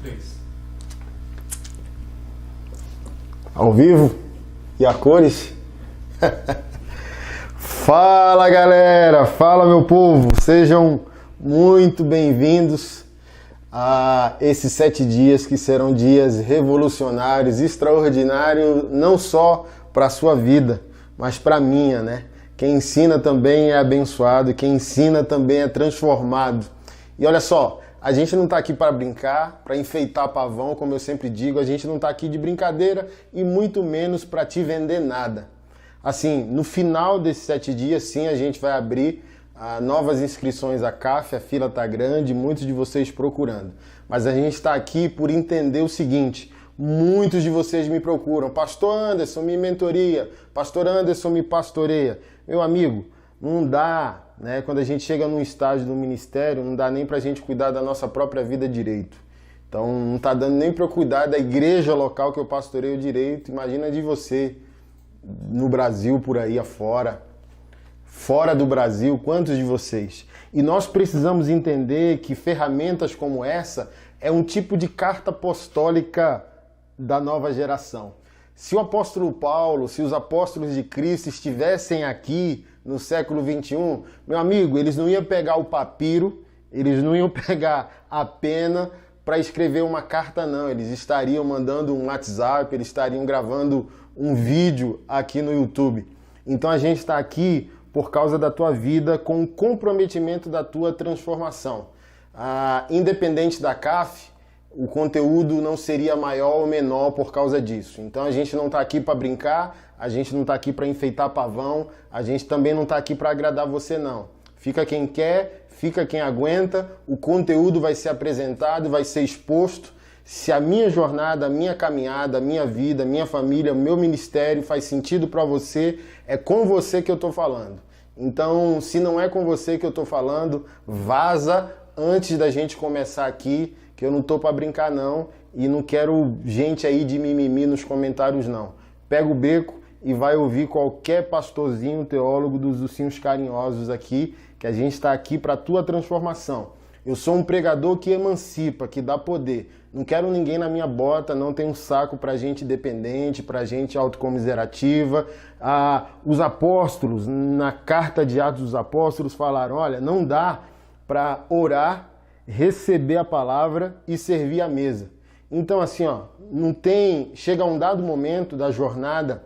3. Ao vivo e a cores. Fala galera, fala meu povo, sejam muito bem-vindos a esses 7 dias que serão dias revolucionários, extraordinários, não só para a sua vida, mas para a minha, né? Quem ensina também é abençoado, quem ensina também é transformado. E olha só, a gente não está aqui para brincar, para enfeitar pavão, como eu sempre digo, a gente não está aqui de brincadeira e muito menos para te vender nada. Assim, no final desses 7 dias, sim, a gente vai abrir novas inscrições à CAF, a fila está grande, muitos de vocês procurando. Mas a gente está aqui por entender o seguinte, muitos de vocês me procuram, Pastor Anderson, me mentoria, Pastor Anderson, me pastoreia. Meu amigo, não dá, né? Quando a gente chega num estágio do ministério, não dá nem pra gente cuidar da nossa própria vida direito. Então não tá dando nem para eu cuidar da igreja local que eu pastoreio direito. Imagina de você no Brasil, por aí afora. Fora do Brasil, quantos de vocês? E nós precisamos entender que ferramentas como essa é um tipo de carta apostólica da nova geração. Se o apóstolo Paulo, se os apóstolos de Cristo estivessem aqui no século 21, meu amigo, eles não iam pegar o papiro, eles não iam pegar a pena para escrever uma carta, não. Eles estariam mandando um WhatsApp, eles estariam gravando um vídeo aqui no YouTube. Então a gente está aqui por causa da tua vida, com o comprometimento da tua transformação. Independente da CAF, o conteúdo não seria maior ou menor por causa disso. Então a gente não está aqui para brincar, a gente não está aqui para enfeitar pavão, a gente também não está aqui para agradar você, não. Fica quem quer, fica quem aguenta, o conteúdo vai ser apresentado, vai ser exposto. Se a minha jornada, a minha caminhada, a minha vida, a minha família, o meu ministério faz sentido para você, é com você que eu estou falando. Então, se não é com você que eu estou falando, vaza antes da gente começar aqui, que eu não tô para brincar não, e não quero gente aí de mimimi nos comentários não. Pega o beco e vai ouvir qualquer pastorzinho, teólogo dos ursinhos carinhosos aqui, que a gente está aqui para a tua transformação. Eu sou um pregador que emancipa, que dá poder. Não quero ninguém na minha bota, não tem um saco para gente dependente, para gente autocomiserativa. Os apóstolos, na carta de Atos dos Apóstolos, falaram, olha, não dá para orar, receber a palavra e servir a mesa. Então assim, ó, não tem, chega um dado momento da jornada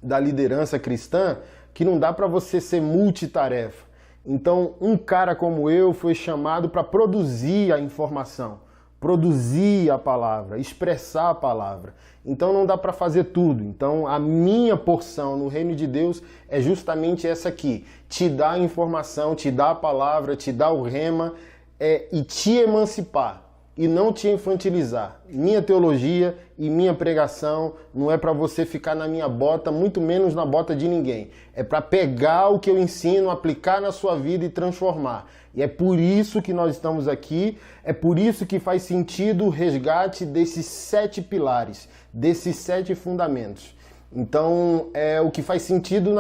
da liderança cristã que não dá para você ser multitarefa. Então um cara como eu foi chamado para produzir a informação, produzir a palavra, expressar a palavra. Então não dá para fazer tudo. Então a minha porção no reino de Deus é justamente essa aqui, te dar a informação, te dar a palavra, te dar o rema, e te emancipar e não te infantilizar. Minha teologia e minha pregação não é para você ficar na minha bota, muito menos na bota de ninguém. É para pegar o que eu ensino, aplicar na sua vida e transformar. E é por isso que nós estamos aqui, é por isso que faz sentido o resgate desses 7 pilares, desses 7 fundamentos. Então, é o que faz sentido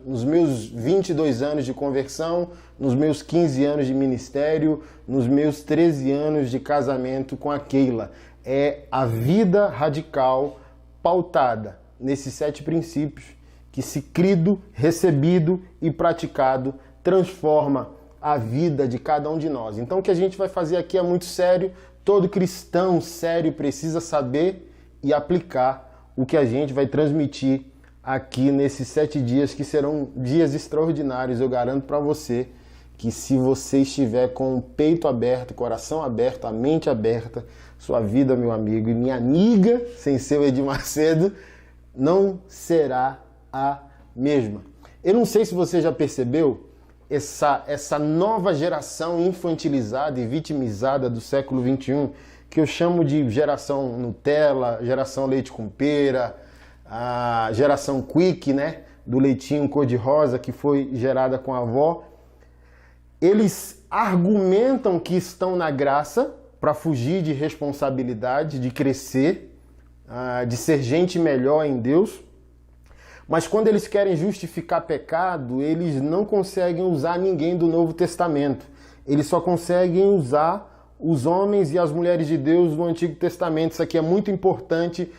nos meus 22 anos de conversão, nos meus 15 anos de ministério, nos meus 13 anos de casamento com a Keila. É a vida radical pautada nesses 7 princípios que, se crido, recebido e praticado, transforma a vida de cada um de nós. Então, o que a gente vai fazer aqui é muito sério. Todo cristão sério precisa saber e aplicar o que a gente vai transmitir aqui nesses 7 dias, que serão dias extraordinários. Eu garanto para você que, se você estiver com o peito aberto, coração aberto, a mente aberta, sua vida, meu amigo e minha amiga, sem ser o Edir Macedo, não será a mesma. Eu não sei se você já percebeu essa nova geração infantilizada e vitimizada do século 21, que eu chamo de geração Nutella, geração leite com pera, a geração Quick, né, do leitinho cor-de-rosa, que foi gerada com a avó. Eles argumentam que estão na graça para fugir de responsabilidade, de crescer, de ser gente melhor em Deus. Mas quando eles querem justificar pecado, eles não conseguem usar ninguém do Novo Testamento. Eles só conseguem usar os homens e as mulheres de Deus no Antigo Testamento. Isso aqui é muito importante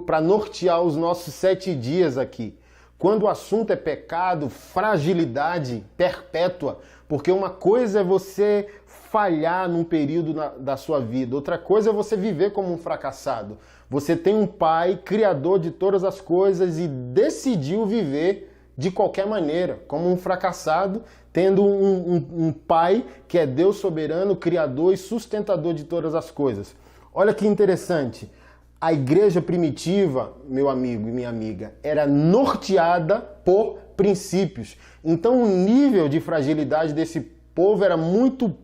para nortear os nossos 7 dias aqui. Quando o assunto é pecado, fragilidade perpétua, porque uma coisa é você falhar num período da sua vida, outra coisa é você viver como um fracassado. Você tem um pai, criador de todas as coisas, e decidiu viver de qualquer maneira, como um fracassado, tendo um pai que é Deus soberano, criador e sustentador de todas as coisas. Olha que interessante. A igreja primitiva, meu amigo e minha amiga, era norteada por princípios. Então o nível de fragilidade desse povo era muito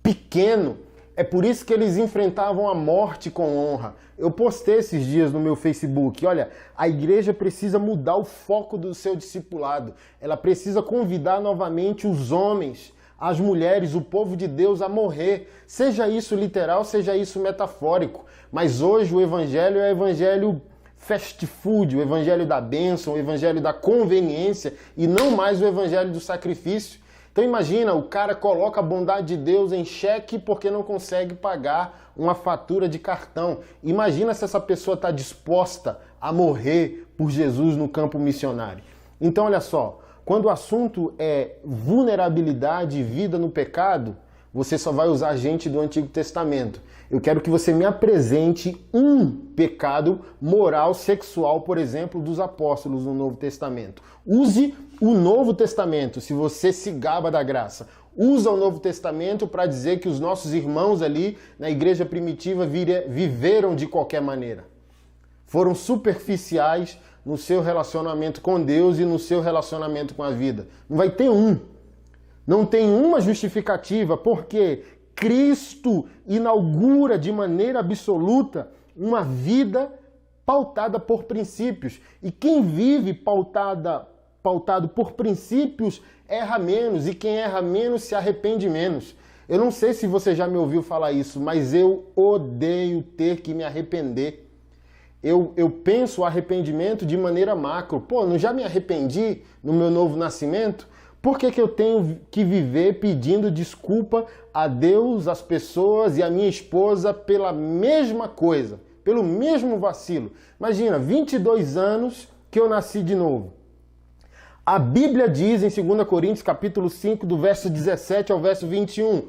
pequeno. É por isso que eles enfrentavam a morte com honra. Eu postei esses dias no meu Facebook. Olha, a igreja precisa mudar o foco do seu discipulado. Ela precisa convidar novamente os homens, as mulheres, o povo de Deus a morrer. Seja isso literal, seja isso metafórico. Mas hoje o evangelho é o evangelho fast food, o evangelho da bênção, o evangelho da conveniência e não mais o evangelho do sacrifício. Então imagina, o cara coloca a bondade de Deus em xeque porque não consegue pagar uma fatura de cartão. Imagina se essa pessoa está disposta a morrer por Jesus no campo missionário. Então olha só, quando o assunto é vulnerabilidade e vida no pecado, você só vai usar gente do Antigo Testamento. Eu quero que você me apresente um pecado moral sexual, por exemplo, dos apóstolos no Novo Testamento. Use o Novo Testamento, se você se gaba da graça. Usa o Novo Testamento para dizer que os nossos irmãos ali na igreja primitiva viveram de qualquer maneira. Foram superficiais no seu relacionamento com Deus e no seu relacionamento com a vida. Não vai ter um. Não tem uma justificativa, porque Cristo inaugura de maneira absoluta uma vida pautada por princípios. E quem vive pautado por princípios erra menos, e quem erra menos se arrepende menos. Eu não sei se você já me ouviu falar isso, mas eu odeio ter que me arrepender. Eu penso o arrependimento de maneira macro. Pô, não já me arrependi no meu novo nascimento? Por que eu tenho que viver pedindo desculpa a Deus, as pessoas e a minha esposa pela mesma coisa, pelo mesmo vacilo? Imagina, 22 anos que eu nasci de novo. A Bíblia diz em 2 Coríntios capítulo 5, do verso 17 ao verso 21,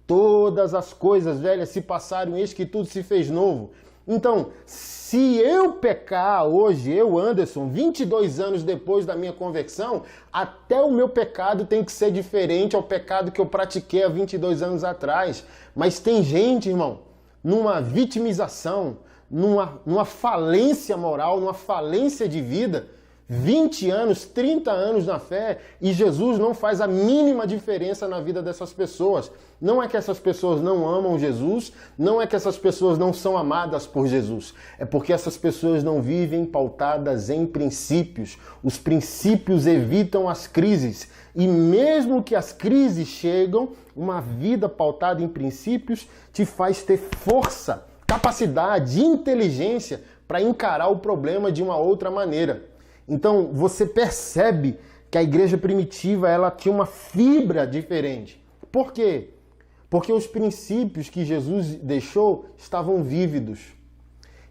todas as coisas velhas se passaram, eis que tudo se fez novo. Então, se eu pecar hoje, eu, Anderson, 22 anos depois da minha conversão, até o meu pecado tem que ser diferente ao pecado que eu pratiquei há 22 anos atrás. Mas tem gente, irmão, numa vitimização, numa falência moral, numa falência de vida, 20 anos, 30 anos na fé, e Jesus não faz a mínima diferença na vida dessas pessoas. Não é que essas pessoas não amam Jesus, não é que essas pessoas não são amadas por Jesus. É porque essas pessoas não vivem pautadas em princípios. Os princípios evitam as crises. E mesmo que as crises chegam, uma vida pautada em princípios te faz ter força, capacidade, inteligência para encarar o problema de uma outra maneira. Então, você percebe que a igreja primitiva ela tinha uma fibra diferente. Por quê? Porque os princípios que Jesus deixou estavam vívidos.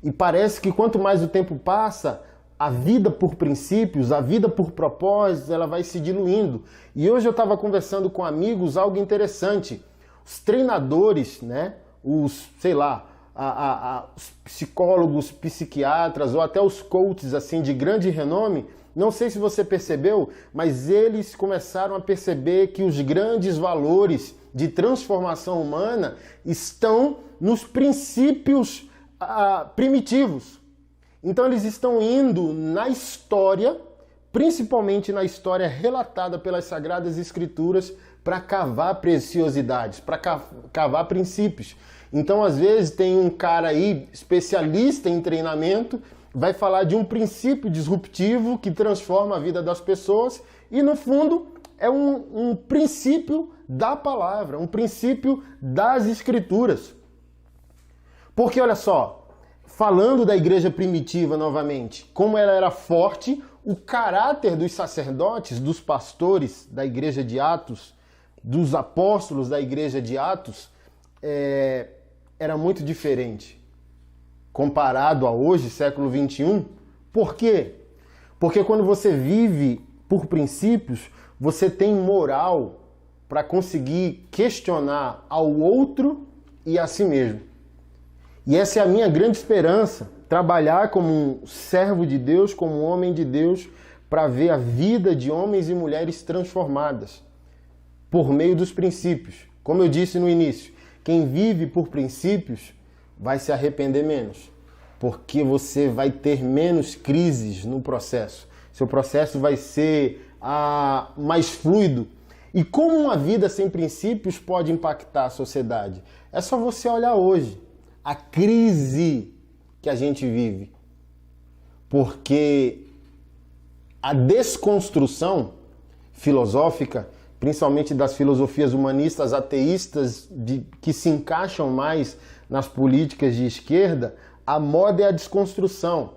E parece que quanto mais o tempo passa, a vida por princípios, a vida por propósitos, ela vai se diluindo. E hoje eu estava conversando com amigos algo interessante. Os treinadores, né? Os psicólogos, psiquiatras ou até os coaches assim de grande renome, não sei se você percebeu, mas eles começaram a perceber que os grandes valores de transformação humana estão nos princípios primitivos. Então eles estão indo na história, principalmente na história relatada pelas Sagradas Escrituras, para cavar preciosidades, para cavar princípios. Então, às vezes, tem um cara aí, especialista em treinamento, vai falar de um princípio disruptivo que transforma a vida das pessoas e, no fundo, é um princípio da palavra, um princípio das Escrituras. Porque, olha só, falando da igreja primitiva novamente, como ela era forte, o caráter dos sacerdotes, dos pastores da igreja de Atos, dos apóstolos da igreja de Atos era muito diferente comparado a hoje, século 21. Por quê? Porque quando você vive por princípios, você tem moral para conseguir questionar ao outro e a si mesmo. E essa é a minha grande esperança, trabalhar como um servo de Deus, como um homem de Deus, para ver a vida de homens e mulheres transformadas por meio dos princípios. Como eu disse no início, quem vive por princípios vai se arrepender menos, porque você vai ter menos crises no processo. Seu processo vai ser mais fluido. E como uma vida sem princípios pode impactar a sociedade? É só você olhar hoje a crise que a gente vive. Porque a desconstrução filosófica, principalmente das filosofias humanistas ateístas que se encaixam mais nas políticas de esquerda, a moda é a desconstrução.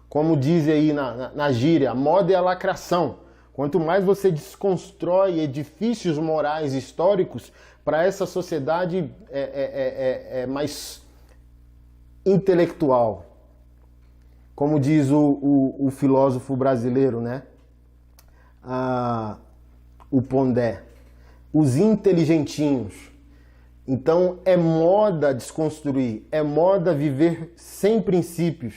Como dizem aí na gíria, a moda é a lacração. Quanto mais você desconstrói edifícios morais históricos, para essa sociedade mais intelectual. Como diz o filósofo brasileiro, né? O Pondé. Os inteligentinhos. Então é moda desconstruir, é moda viver sem princípios,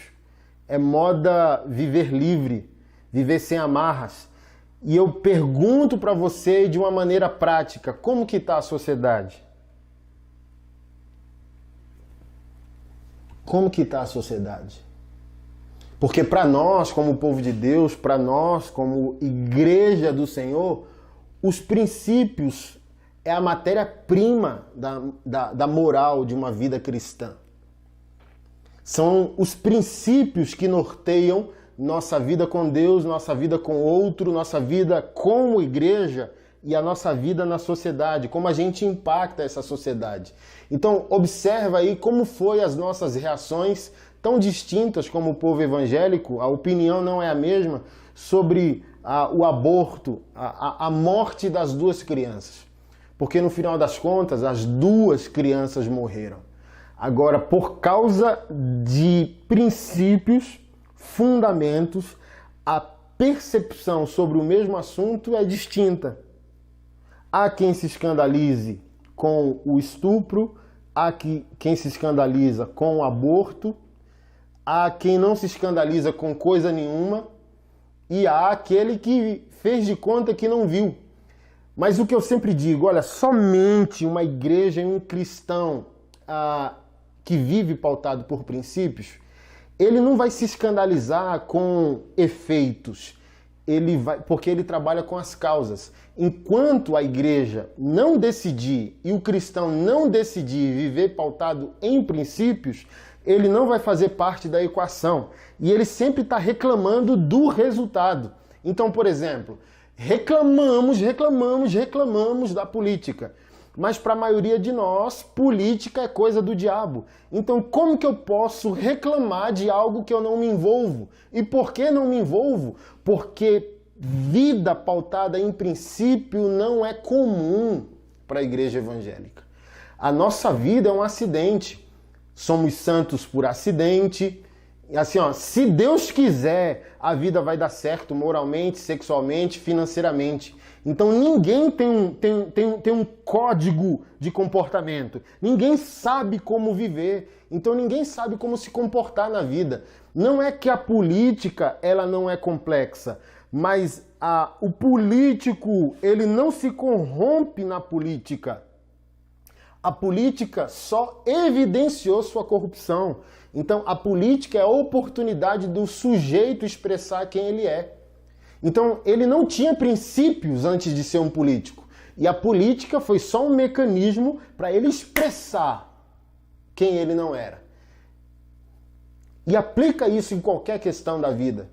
é moda viver livre, viver sem amarras. E eu pergunto para você de uma maneira prática, como que está a sociedade? Como que está a sociedade? Porque para nós, como povo de Deus, para nós, como igreja do Senhor, os princípios é a matéria-prima da moral de uma vida cristã. São os princípios que norteiam nossa vida com Deus, nossa vida com o outro, nossa vida como igreja e a nossa vida na sociedade, como a gente impacta essa sociedade. Então, observa aí como foi as nossas reações tão distintas como o povo evangélico, a opinião não é a mesma, sobre o aborto, a morte das 2 crianças. Porque no final das contas, as 2 crianças morreram. Agora, por causa de princípios, fundamentos, a percepção sobre o mesmo assunto é distinta. Há quem se escandalize com o estupro, há quem se escandaliza com o aborto, há quem não se escandaliza com coisa nenhuma e há aquele que fez de conta que não viu. Mas o que eu sempre digo, olha, somente uma igreja e um cristão que vive pautado por princípios, ele não vai se escandalizar com efeitos, porque ele trabalha com as causas. Enquanto a igreja não decidir e o cristão não decidir viver pautado em princípios, ele não vai fazer parte da equação. E ele sempre está reclamando do resultado. Então, por exemplo, reclamamos da política. Mas para a maioria de nós, política é coisa do diabo. Então, como que eu posso reclamar de algo que eu não me envolvo? E por que não me envolvo? Porque vida pautada em princípio não é comum para a igreja evangélica. A nossa vida é um acidente. Somos santos por acidente. Assim, se Deus quiser, a vida vai dar certo moralmente, sexualmente, financeiramente. Então ninguém tem um código de comportamento. Ninguém sabe como viver. Então ninguém sabe como se comportar na vida. Não é que a política ela não é complexa, mas o político ele não se corrompe na política. A política só evidenciou sua corrupção. Então, a política é a oportunidade do sujeito expressar quem ele é. Então, ele não tinha princípios antes de ser um político. E a política foi só um mecanismo para ele expressar quem ele não era. E aplica isso em qualquer questão da vida.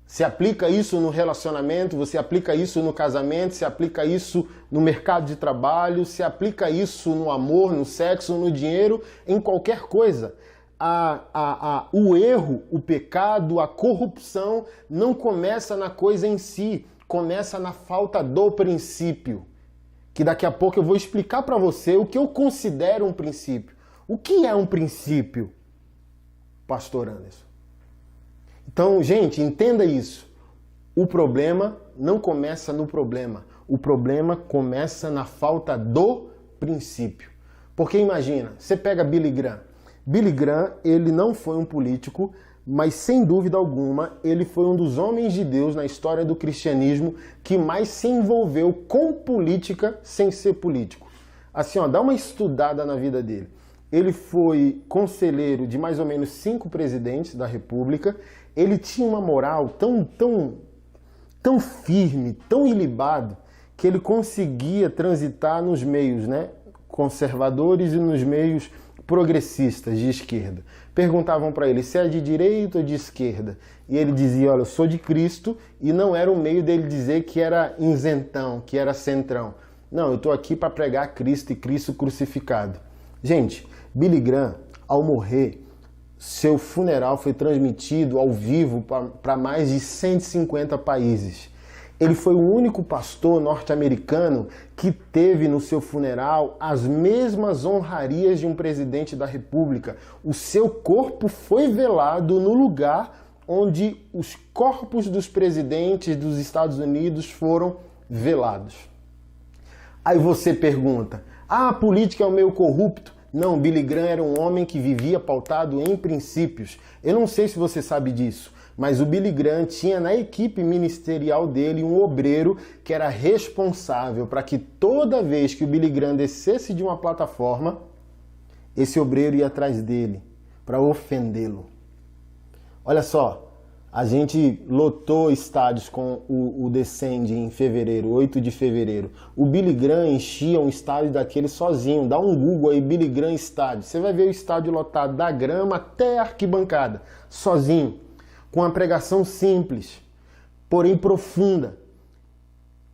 Você aplica isso no relacionamento, você aplica isso no casamento, você aplica isso no mercado de trabalho, você aplica isso no amor, no sexo, no dinheiro, em qualquer coisa. O erro, o pecado, a corrupção não começa na coisa em si, começa na falta do princípio, que daqui a pouco eu vou explicar para você o que eu considero um princípio. O que é um princípio, Pastor Anderson? Então, gente, entenda isso. O problema não começa no problema. O problema começa na falta do princípio. Porque imagina, você pega Billy Graham. Billy Graham, ele não foi um político, mas sem dúvida alguma, ele foi um dos homens de Deus na história do cristianismo que mais se envolveu com política sem ser político. Assim, ó, dá uma estudada na vida dele. Ele foi conselheiro de mais ou menos 5 presidentes da República. Ele tinha uma moral tão firme, tão ilibado, que ele conseguia transitar nos meios, né, conservadores e nos meios progressistas de esquerda. Perguntavam para ele se é de direita ou de esquerda. E ele dizia, olha, eu sou de Cristo, e não era o meio dele dizer que era isentão, que era centrão. Não, eu estou aqui para pregar Cristo e Cristo crucificado. Gente, Billy Graham, ao morrer, seu funeral foi transmitido ao vivo para mais de 150 países. Ele foi o único pastor norte-americano que teve no seu funeral as mesmas honrarias de um presidente da República. O seu corpo foi velado no lugar onde os corpos dos presidentes dos Estados Unidos foram velados. Aí você pergunta, a política é um meio corrupto? Não, Billy Graham era um homem que vivia pautado em princípios. Eu não sei se você sabe disso, mas o Billy Graham tinha na equipe ministerial dele um obreiro que era responsável para que toda vez que o Billy Graham descesse de uma plataforma, esse obreiro ia atrás dele para ofendê-lo. Olha só, a gente lotou estádios com o Descende em fevereiro, 8 de fevereiro. O Billy Graham enchia um estádio daquele sozinho. Dá um Google aí, Billy Graham estádio. Você vai ver o estádio lotado da grama até a arquibancada, sozinho, com uma pregação simples, porém profunda.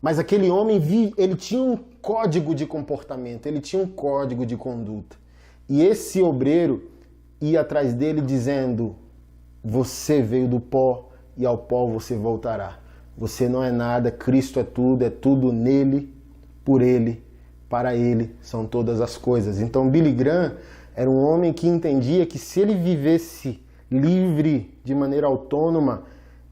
Mas aquele homem, ele tinha um código de comportamento, ele tinha um código de conduta. E esse obreiro ia atrás dele dizendo, você veio do pó e ao pó você voltará. Você não é nada, Cristo é tudo nele, por ele, para ele são todas as coisas. Então Billy Graham era um homem que entendia que se ele vivesse livre, de maneira autônoma,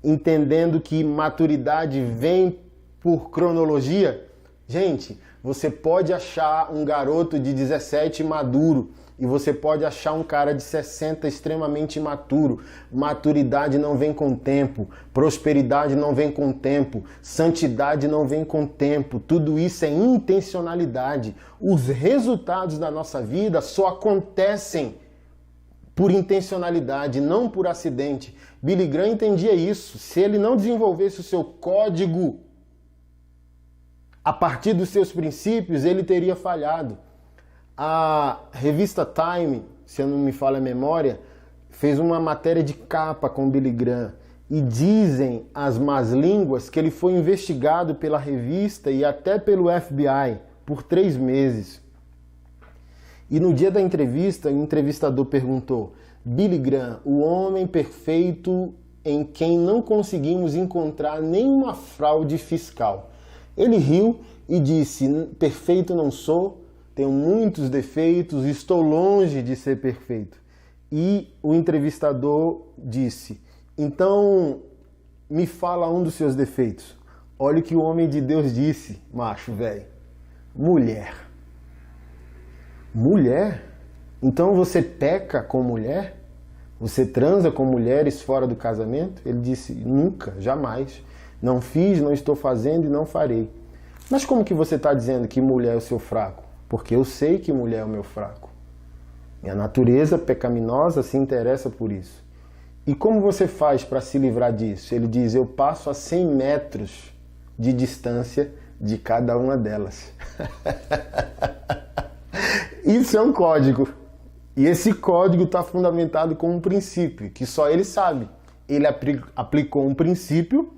entendendo que maturidade vem por cronologia, gente, você pode achar um garoto de 17 maduro e você pode achar um cara de 60 extremamente imaturo. Maturidade não vem com tempo, prosperidade não vem com tempo, santidade não vem com tempo. Tudo isso é intencionalidade. Os resultados da nossa vida só acontecem por intencionalidade, não por acidente. Billy Graham entendia isso. Se ele não desenvolvesse o seu código a partir dos seus princípios, ele teria falhado. A revista Time, se eu não me falha a memória, fez uma matéria de capa com Billy Graham. E dizem as más línguas que ele foi investigado pela revista e até pelo FBI por 3 meses. E no dia da entrevista, o entrevistador perguntou, Billy Graham, o homem perfeito em quem não conseguimos encontrar nenhuma fraude fiscal. Ele riu e disse, perfeito não sou, tenho muitos defeitos, estou longe de ser perfeito. E o entrevistador disse, então me fala um dos seus defeitos. Olha o que o homem de Deus disse, macho velho, mulher. Mulher? Então você peca com mulher? Você transa com mulheres fora do casamento? Ele disse, nunca, jamais. Não fiz, não estou fazendo e não farei. Mas como que você está dizendo que mulher é o seu fraco? Porque eu sei que mulher é o meu fraco. Minha natureza pecaminosa se interessa por isso. E como você faz para se livrar disso? Ele diz, eu passo a 100 metros de distância de cada uma delas. Isso é um código. E esse código está fundamentado com um princípio, que só ele sabe. Ele aplicou um princípio,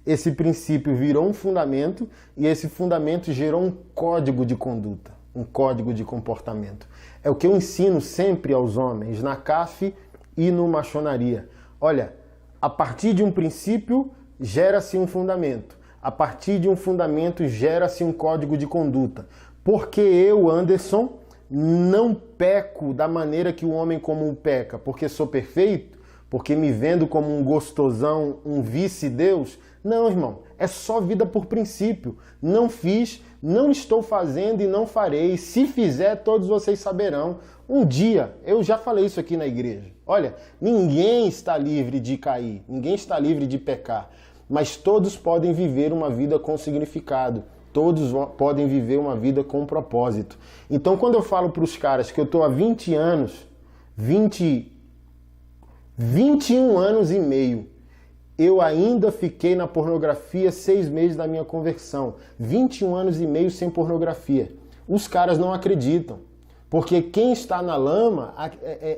esse princípio virou um fundamento, e esse fundamento gerou um código de conduta, um código de comportamento. É o que eu ensino sempre aos homens, na CAF e no Maçonaria. Olha, a partir de um princípio, gera-se um fundamento. A partir de um fundamento gera-se um código de conduta. Porque eu, Anderson, não peco da maneira que o homem comum peca, porque sou perfeito, porque me vendo como um gostosão, um vice-deus. Não, irmão, é só vida por princípio. Não fiz, não estou fazendo e não farei. Se fizer, todos vocês saberão. Um dia, eu já falei isso aqui na igreja. Olha, ninguém está livre de cair, ninguém está livre de pecar, mas todos podem viver uma vida com significado. Todos podem viver uma vida com propósito. Então, quando eu falo para os caras que eu estou há 20 anos, 21 anos e meio, eu ainda fiquei na pornografia 6 meses da minha conversão. 21 anos e meio sem pornografia. Os caras não acreditam. Porque quem está na lama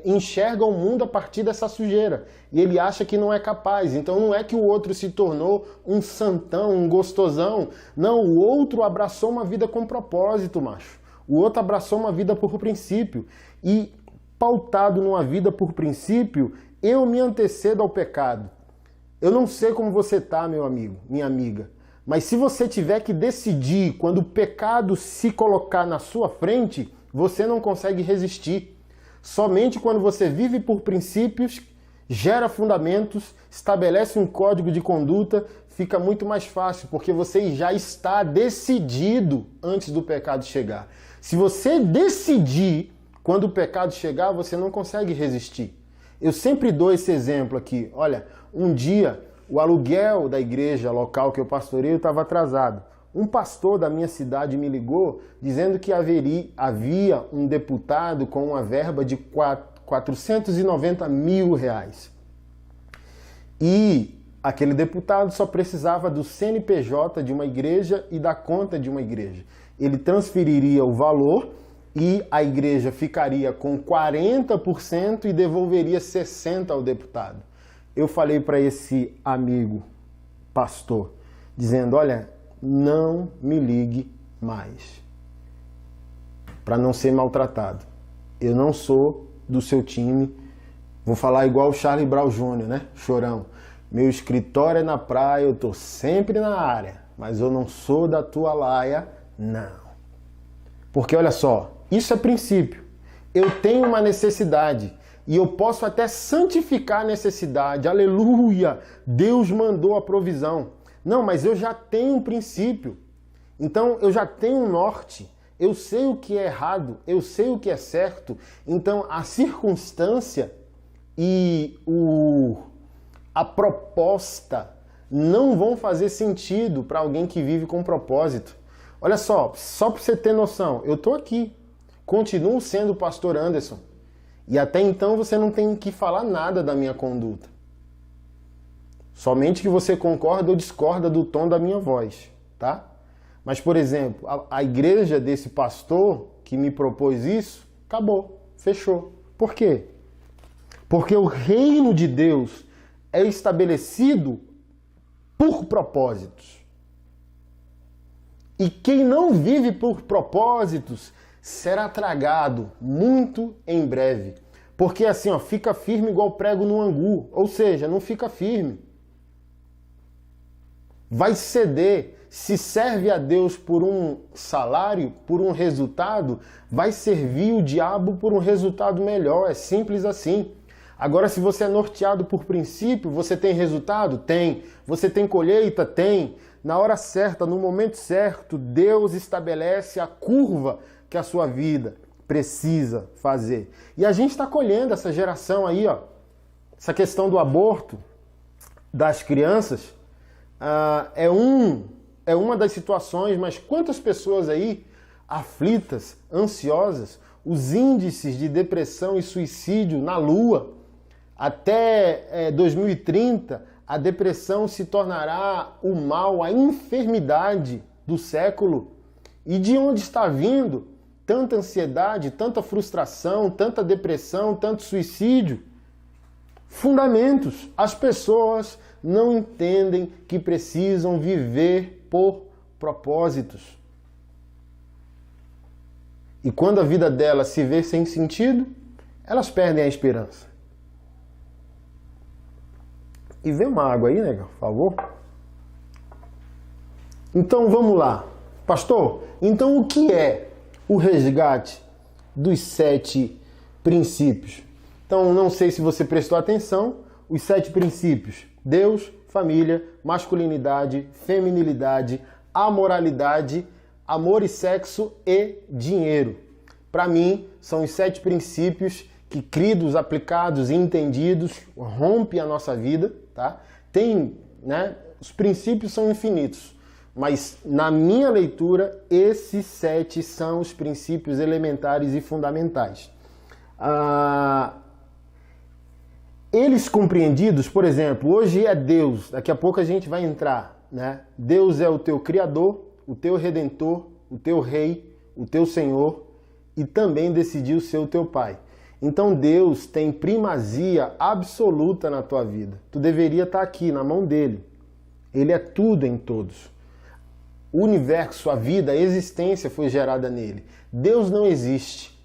enxerga o mundo a partir dessa sujeira. E ele acha que não é capaz. Então não é que o outro se tornou um santão, um gostosão. Não, o outro abraçou uma vida com propósito, macho. O outro abraçou uma vida por princípio. E pautado numa vida por princípio, eu me antecedo ao pecado. Eu não sei como você está, meu amigo, minha amiga. Mas se você tiver que decidir quando o pecado se colocar na sua frente, você não consegue resistir. Somente quando você vive por princípios, gera fundamentos, estabelece um código de conduta, fica muito mais fácil, porque você já está decidido antes do pecado chegar. Se você decidir quando o pecado chegar, você não consegue resistir. Eu sempre dou esse exemplo aqui. Olha, um dia o aluguel da igreja local que eu pastoreio estava atrasado. Um pastor da minha cidade me ligou dizendo que havia um deputado com uma verba de 490 mil reais. E aquele deputado só precisava do CNPJ de uma igreja e da conta de uma igreja. Ele transferiria o valor e a igreja ficaria com 40% e devolveria 60% ao deputado. Eu falei para esse amigo pastor, dizendo, olha, não me ligue mais, para não ser maltratado. Eu não sou do seu time, vou falar igual o Charlie Brown Jr., né? Chorão. Meu escritório é na praia, eu tô sempre na área, mas eu não sou da tua laia, não. Porque olha só, isso é princípio. Eu tenho uma necessidade e eu posso até santificar a necessidade. Aleluia! Deus mandou a provisão. Não, mas eu já tenho um princípio. Então eu já tenho um norte. Eu sei o que é errado, eu sei o que é certo. Então a circunstância e a proposta não vão fazer sentido para alguém que vive com propósito. Olha só para você ter noção, eu estou aqui, continuo sendo o pastor Anderson. E até então você não tem que falar nada da minha conduta. Somente que você concorda ou discorda do tom da minha voz, tá? Mas, por exemplo, a igreja desse pastor que me propôs isso, acabou, fechou. Por quê? Porque o reino de Deus é estabelecido por propósitos. E quem não vive por propósitos será tragado muito em breve. Porque assim, ó, fica firme igual prego no angu. Ou seja, não fica firme. Vai ceder. Se serve a Deus por um salário, por um resultado, vai servir o diabo por um resultado melhor. É simples assim. Agora, se você é norteado por princípio, você tem resultado? Tem. Você tem colheita? Tem. Na hora certa, no momento certo, Deus estabelece a curva que a sua vida precisa fazer. E a gente está colhendo essa geração aí, ó. Essa questão do aborto das crianças é uma das situações, mas quantas pessoas aí aflitas, ansiosas, os índices de depressão e suicídio na Lua. Até 2030, a depressão se tornará o mal, a enfermidade do século. E de onde está vindo tanta ansiedade, tanta frustração, tanta depressão, tanto suicídio? Fundamentos. As pessoas não entendem que precisam viver por propósitos. E quando a vida delas se vê sem sentido, elas perdem a esperança. E vê uma água aí, né, por favor. Então vamos lá. Pastor, então o que é o resgate dos 7 princípios? Então não sei se você prestou atenção, os 7 princípios: Deus, família, masculinidade, feminilidade, amoralidade, amor e sexo e dinheiro. Para mim, são os 7 princípios que, cridos, aplicados e entendidos, rompem a nossa vida, tá? Os princípios são infinitos, mas na minha leitura, esses 7 são os princípios elementares e fundamentais. Eles compreendidos, por exemplo, hoje é Deus, daqui a pouco a gente vai entrar, né? Deus é o teu Criador, o teu Redentor, o teu Rei, o teu Senhor, e também decidiu ser o teu Pai. Então Deus tem primazia absoluta na tua vida. Tu deveria estar aqui, na mão dele. Ele é tudo em todos. O universo, a vida, a existência foi gerada nele. Deus não existe.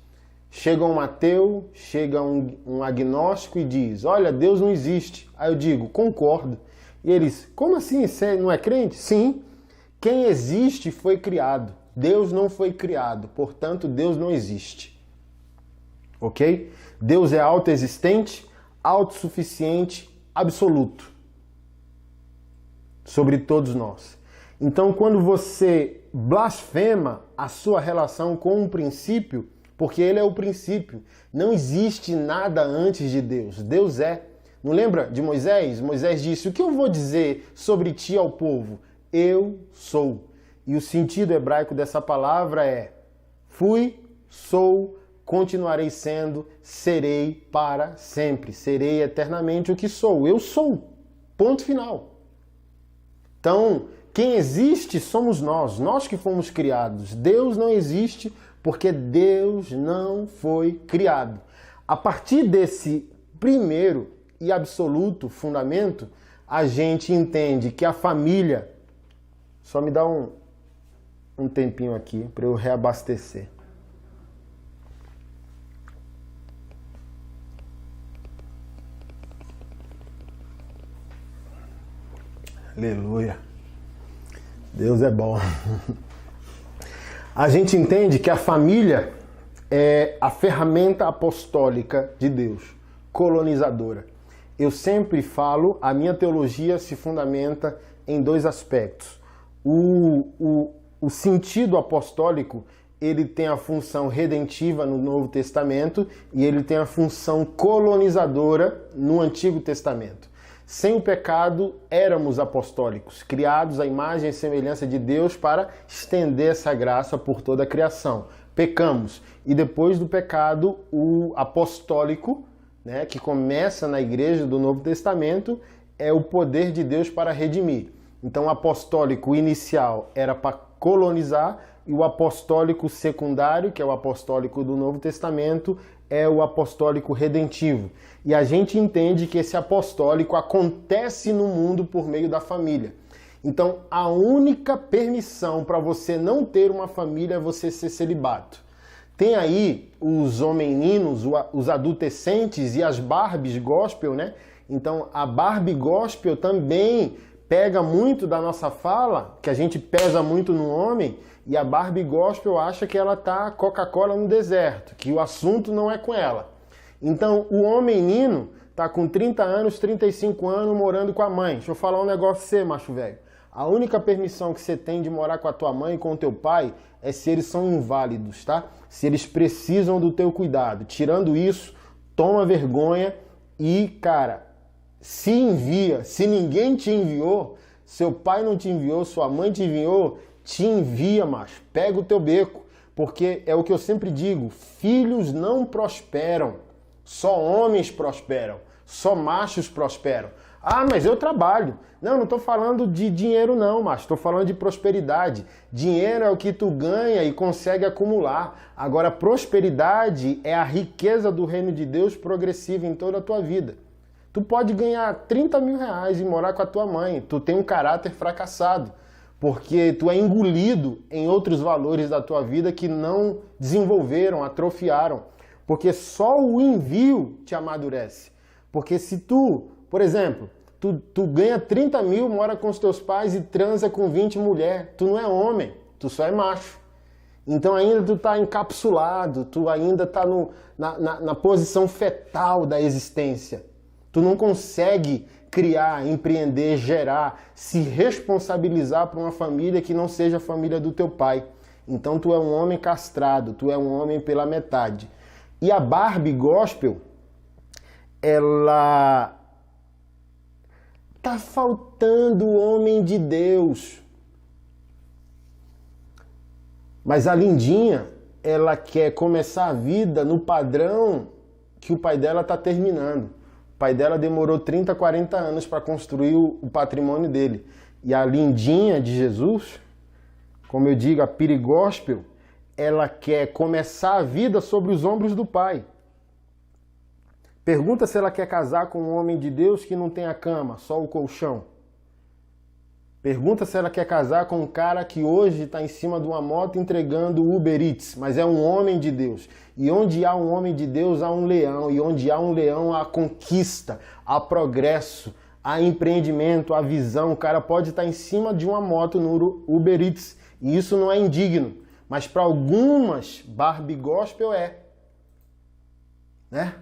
Chega um ateu, chega um agnóstico e diz: olha, Deus não existe. Aí eu digo: concordo. E eles: como assim? Você não é crente? Sim. Quem existe foi criado. Deus não foi criado. Portanto, Deus não existe. Ok? Deus é autoexistente, autossuficiente, absoluto sobre todos nós. Então, quando você blasfema a sua relação com um princípio, porque ele é o princípio, não existe nada antes de Deus. Deus é. Não lembra de Moisés? Moisés disse: o que eu vou dizer sobre ti ao povo? Eu sou. E o sentido hebraico dessa palavra é: fui, sou, continuarei sendo, serei para sempre. Serei eternamente o que sou. Eu sou. Ponto final. Então, quem existe somos nós que fomos criados. Deus não existe porque Deus não foi criado. A partir desse primeiro e absoluto fundamento, a gente entende que a família... Só me dá um tempinho aqui para eu reabastecer. Aleluia. Deus é bom. A gente entende que a família é a ferramenta apostólica de Deus, colonizadora. Eu sempre falo, a minha teologia se fundamenta em 2 aspectos. O sentido apostólico, ele tem a função redentiva no Novo Testamento e ele tem a função colonizadora no Antigo Testamento. Sem o pecado, éramos apostólicos, criados à imagem e semelhança de Deus para estender essa graça por toda a criação. Pecamos. E depois do pecado, o apostólico, né, que começa na igreja do Novo Testamento, é o poder de Deus para redimir. Então o apostólico inicial era para colonizar e o apostólico secundário, que é o apostólico do Novo Testamento, é o apostólico redentivo. E a gente entende que esse apostólico acontece no mundo por meio da família. Então a única permissão para você não ter uma família é você ser celibato. Tem aí os homeninos, os adolescentes e as Barbies gospel, né? Então a Barbie gospel também pega muito da nossa fala, que a gente pesa muito no homem, e a Barbie gospel acha que ela tá Coca-Cola no deserto, que o assunto não é com ela. Então o homem-nino tá com 30 anos, 35 anos morando com a mãe. Deixa eu falar um negócio pra você, macho velho. A única permissão que você tem de morar com a tua mãe e com o teu pai é se eles são inválidos, tá? Se eles precisam do teu cuidado. Tirando isso, toma vergonha e, cara, se envia. Se ninguém te enviou, seu pai não te enviou, sua mãe te envia, macho. Pega o teu beco. Porque é o que eu sempre digo, filhos não prosperam. Só homens prosperam. Só machos prosperam. Ah, mas eu trabalho. Não estou falando de dinheiro não, macho. Estou falando de prosperidade. Dinheiro é o que tu ganha e consegue acumular. Agora, prosperidade é a riqueza do reino de Deus progressiva em toda a tua vida. Tu pode ganhar 30 mil reais e morar com a tua mãe. Tu tem um caráter fracassado. Porque tu é engolido em outros valores da tua vida que não desenvolveram, atrofiaram. Porque só o envio te amadurece. Porque se tu, por exemplo, Tu ganha 30 mil, mora com os teus pais e transa com 20 mulheres. Tu não é homem, tu só é macho. Então ainda tu tá encapsulado, tu ainda tá na posição fetal da existência. Tu não consegue criar, empreender, gerar, se responsabilizar por uma família que não seja a família do teu pai. Então tu é um homem castrado, tu é um homem pela metade. E a Barbie Gospel, ela tá faltando o homem de Deus. Mas a Lindinha, ela quer começar a vida no padrão que o pai dela tá terminando. O pai dela demorou 30, 40 anos para construir o patrimônio dele. E a Lindinha de Jesus, como eu digo, a Piri Gospel, ela quer começar a vida sobre os ombros do pai. Pergunta se ela quer casar com um homem de Deus que não tem a cama, só o colchão. Pergunta se ela quer casar com um cara que hoje está em cima de uma moto entregando Uber Eats, mas é um homem de Deus. E onde há um homem de Deus, há um leão. E onde há um leão, há conquista, há progresso, há empreendimento, há visão. O cara pode estar em cima de uma moto no Uber Eats. E isso não é indigno. Mas para algumas, Barbie Gospel é. Né?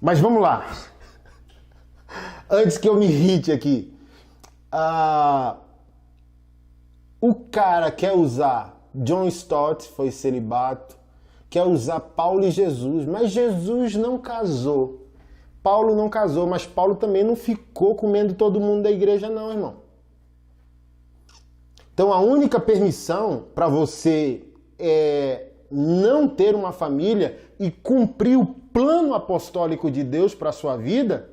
Mas vamos lá. Antes que eu me irrite aqui. O cara quer usar John Stott, foi celibato, quer usar Paulo e Jesus, mas Jesus não casou. Paulo não casou, mas Paulo também não ficou comendo todo mundo da igreja não, irmão. Então a única permissão para você não ter uma família e cumprir o plano apostólico de Deus para a sua vida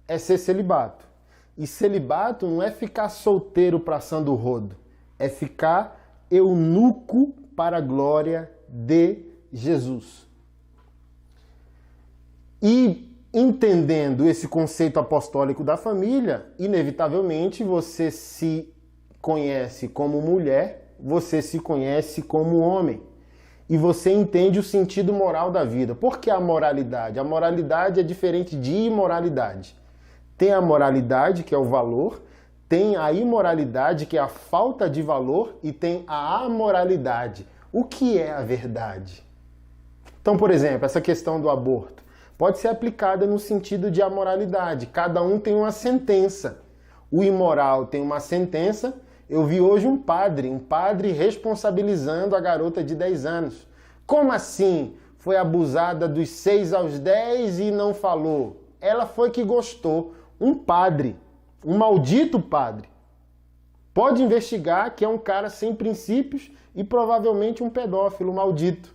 é ser celibato. E celibato não é ficar solteiro praçando o rodo, é ficar eunuco para a glória de Jesus. E entendendo esse conceito apostólico da família, inevitavelmente você se conhece como mulher, você se conhece como homem. E você entende o sentido moral da vida. Por que a moralidade? A moralidade é diferente de imoralidade. Tem a moralidade, que é o valor, tem a imoralidade, que é a falta de valor, e tem a amoralidade. O que é a verdade? Então, por exemplo, essa questão do aborto pode ser aplicada no sentido de amoralidade. Cada um tem uma sentença. O imoral tem uma sentença. Eu vi hoje um padre responsabilizando a garota de 10 anos. Como assim? Foi abusada dos 6 aos 10 e não falou. Ela foi que gostou. Um padre, um maldito padre, pode investigar que é um cara sem princípios e provavelmente um pedófilo maldito.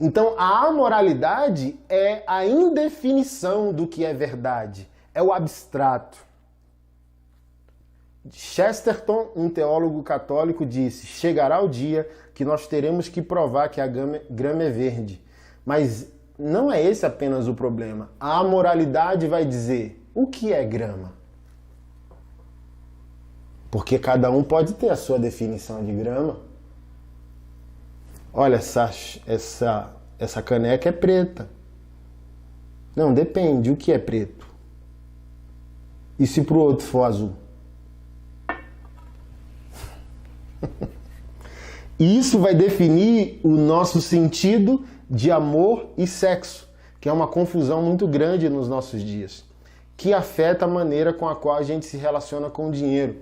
Então a amoralidade é a indefinição do que é verdade, é o abstrato. Chesterton, um teólogo católico, disse: chegará o dia que nós teremos que provar que a grama é verde. Mas não é esse apenas o problema. A amoralidade vai dizer: o que é grama? Porque cada um pode ter a sua definição de grama. Olha, essa caneca é preta. Não, depende. O que é preto? E se pro outro for azul? Isso vai definir o nosso sentido de amor e sexo, que é uma confusão muito grande nos nossos dias, que afeta a maneira com a qual a gente se relaciona com o dinheiro.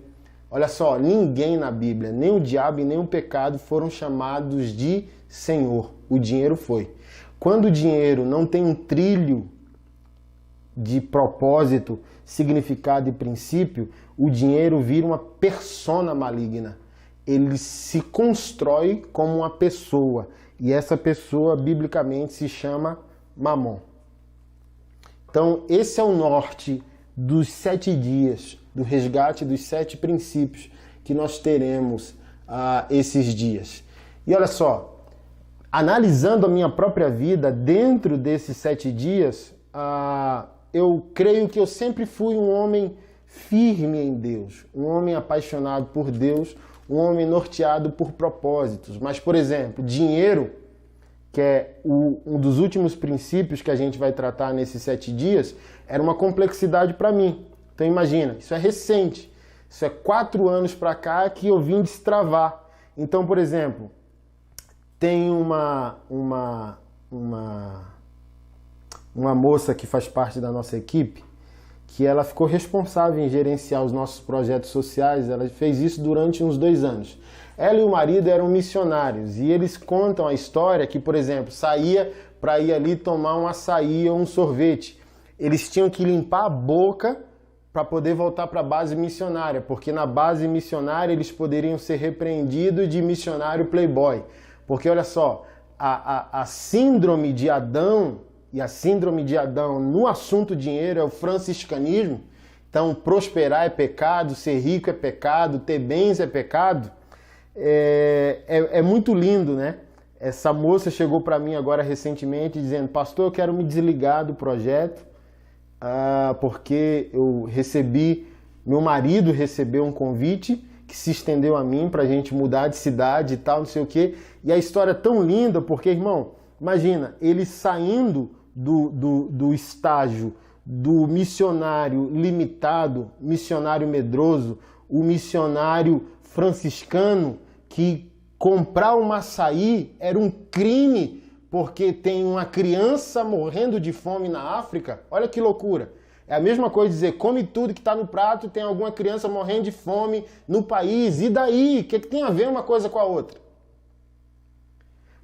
Olha só, ninguém na Bíblia, nem o diabo e nem o pecado foram chamados de Senhor. O dinheiro foi. Quando o dinheiro não tem um trilho de propósito, significado e princípio, o dinheiro vira uma persona maligna. Ele se constrói como uma pessoa. E essa pessoa, biblicamente, se chama Mamon. Então, esse é o norte dos 7 dias, do resgate dos 7 princípios que nós teremos esses dias. E olha só, analisando a minha própria vida dentro desses 7 dias, eu creio que eu sempre fui um homem firme em Deus, um homem apaixonado por Deus, um homem norteado por propósitos. Mas, por exemplo, dinheiro, que é um dos últimos princípios que a gente vai tratar nesses 7 dias, era uma complexidade para mim. Então imagina, isso é recente, isso é 4 anos para cá que eu vim destravar. Então, por exemplo, tem uma moça que faz parte da nossa equipe, que ela ficou responsável em gerenciar os nossos projetos sociais. Ela fez isso durante uns 2 anos. Ela e o marido eram missionários e eles contam a história que, por exemplo, saía para ir ali tomar um açaí ou um sorvete. Eles tinham que limpar a boca para poder voltar para a base missionária, porque na base missionária eles poderiam ser repreendidos de missionário playboy. Porque olha só, a síndrome de Adão, e a síndrome de Adão no assunto dinheiro é o franciscanismo. Então prosperar é pecado, ser rico é pecado, ter bens é pecado. É muito lindo, né? Essa moça chegou para mim agora recentemente dizendo: pastor, eu quero me desligar do projeto, porque meu marido recebeu um convite que se estendeu a mim para a gente mudar de cidade e tal, não sei o quê. E a história é tão linda porque, irmão, imagina, ele saindo do estágio do missionário limitado, missionário medroso, o missionário franciscano, que comprar um açaí era um crime porque tem uma criança morrendo de fome na África. Olha que loucura. É a mesma coisa dizer, come tudo que está no prato, tem alguma criança morrendo de fome no país. E daí? O que tem a ver uma coisa com a outra?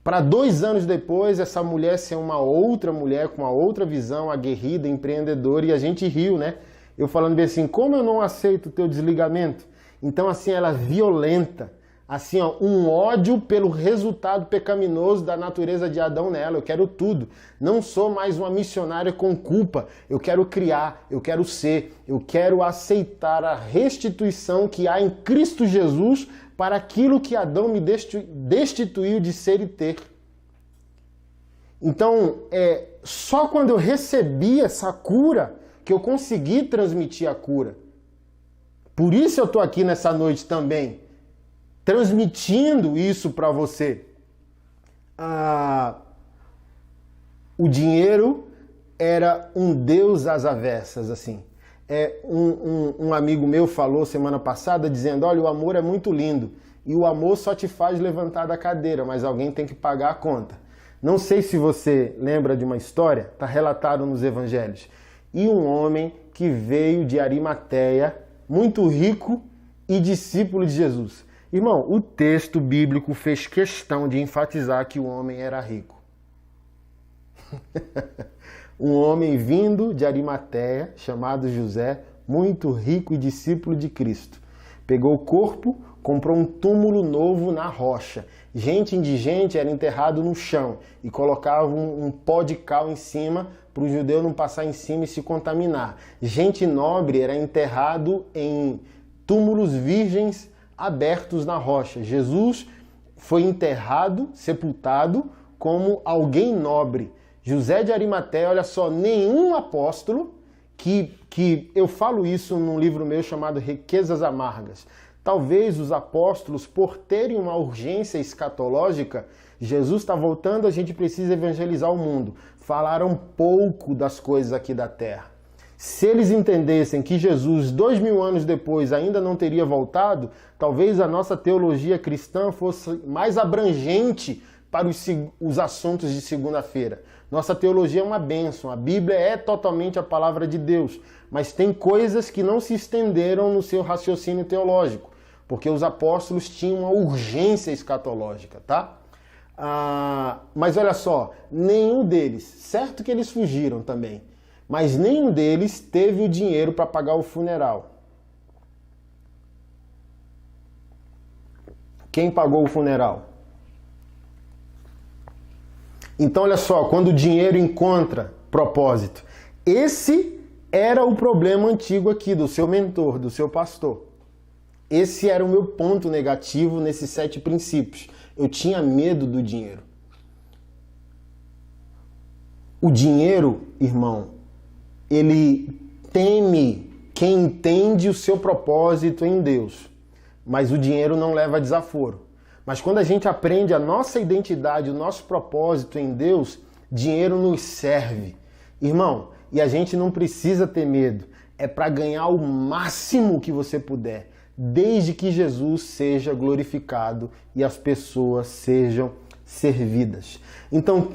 Para 2 anos depois, essa mulher ser uma outra mulher com uma outra visão, aguerrida, empreendedora, e a gente riu, né? Eu falando bem assim, como eu não aceito o teu desligamento? Então, assim, ela é violenta. Assim, ó, um ódio pelo resultado pecaminoso da natureza de Adão nela. Eu quero tudo. Não sou mais uma missionária com culpa. Eu quero criar, eu quero ser, eu quero aceitar a restituição que há em Cristo Jesus para aquilo que Adão me destituiu de ser e ter. Então, só quando eu recebi essa cura que eu consegui transmitir a cura. Por isso eu estou aqui nessa noite também, transmitindo isso para você. O dinheiro era um Deus às avessas, assim. Um amigo meu falou semana passada dizendo, olha, o amor é muito lindo e o amor só te faz levantar da cadeira, mas alguém tem que pagar a conta. Não sei se você lembra de uma história, está relatado nos evangelhos. E um homem que veio de Arimateia, muito rico e discípulo de Jesus. Irmão, o texto bíblico fez questão de enfatizar que o homem era rico. Um homem vindo de Arimateia, chamado José, muito rico e discípulo de Cristo. Pegou o corpo, comprou um túmulo novo na rocha. Gente indigente era enterrado no chão e colocava um pó de cal em cima para o judeu não passar em cima e se contaminar. Gente nobre era enterrado em túmulos virgens abertos na rocha. Jesus foi enterrado, sepultado como alguém nobre. José de Arimateia, olha só, nenhum apóstolo, que eu falo isso num livro meu chamado Riquezas Amargas. Talvez os apóstolos, por terem uma urgência escatológica, Jesus está voltando, a gente precisa evangelizar o mundo. Falaram pouco das coisas aqui da terra. Se eles entendessem que Jesus, 2000 anos depois, ainda não teria voltado, talvez a nossa teologia cristã fosse mais abrangente para os assuntos de segunda-feira. Nossa teologia é uma bênção, a Bíblia é totalmente a palavra de Deus, mas tem coisas que não se estenderam no seu raciocínio teológico, porque os apóstolos tinham uma urgência escatológica, tá? Mas olha só, nenhum deles, certo que eles fugiram também, mas nenhum deles teve o dinheiro para pagar o funeral. Quem pagou o funeral? Então, olha só, quando o dinheiro encontra propósito, esse era o problema antigo aqui do seu mentor, do seu pastor. Esse era o meu ponto negativo nesses 7 princípios. Eu tinha medo do dinheiro. O dinheiro, irmão, ele teme quem entende o seu propósito em Deus. Mas o dinheiro não leva desaforo. Mas quando a gente aprende a nossa identidade, o nosso propósito em Deus, dinheiro nos serve. Irmão, e a gente não precisa ter medo. É para ganhar o máximo que você puder, desde que Jesus seja glorificado e as pessoas sejam servidas. Então,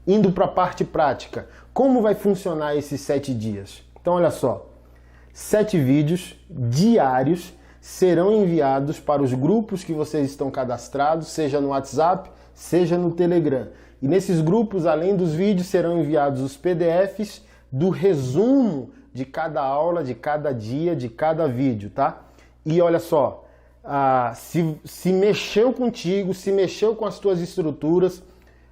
indo para a parte prática, como vai funcionar esses 7 dias? Então, olha só, 7 vídeos diários serão enviados para os grupos que vocês estão cadastrados, seja no WhatsApp, seja no Telegram. E nesses grupos, além dos vídeos, serão enviados os PDFs do resumo de cada aula, de cada dia, de cada vídeo, tá? E olha só, se mexeu contigo, se mexeu com as tuas estruturas,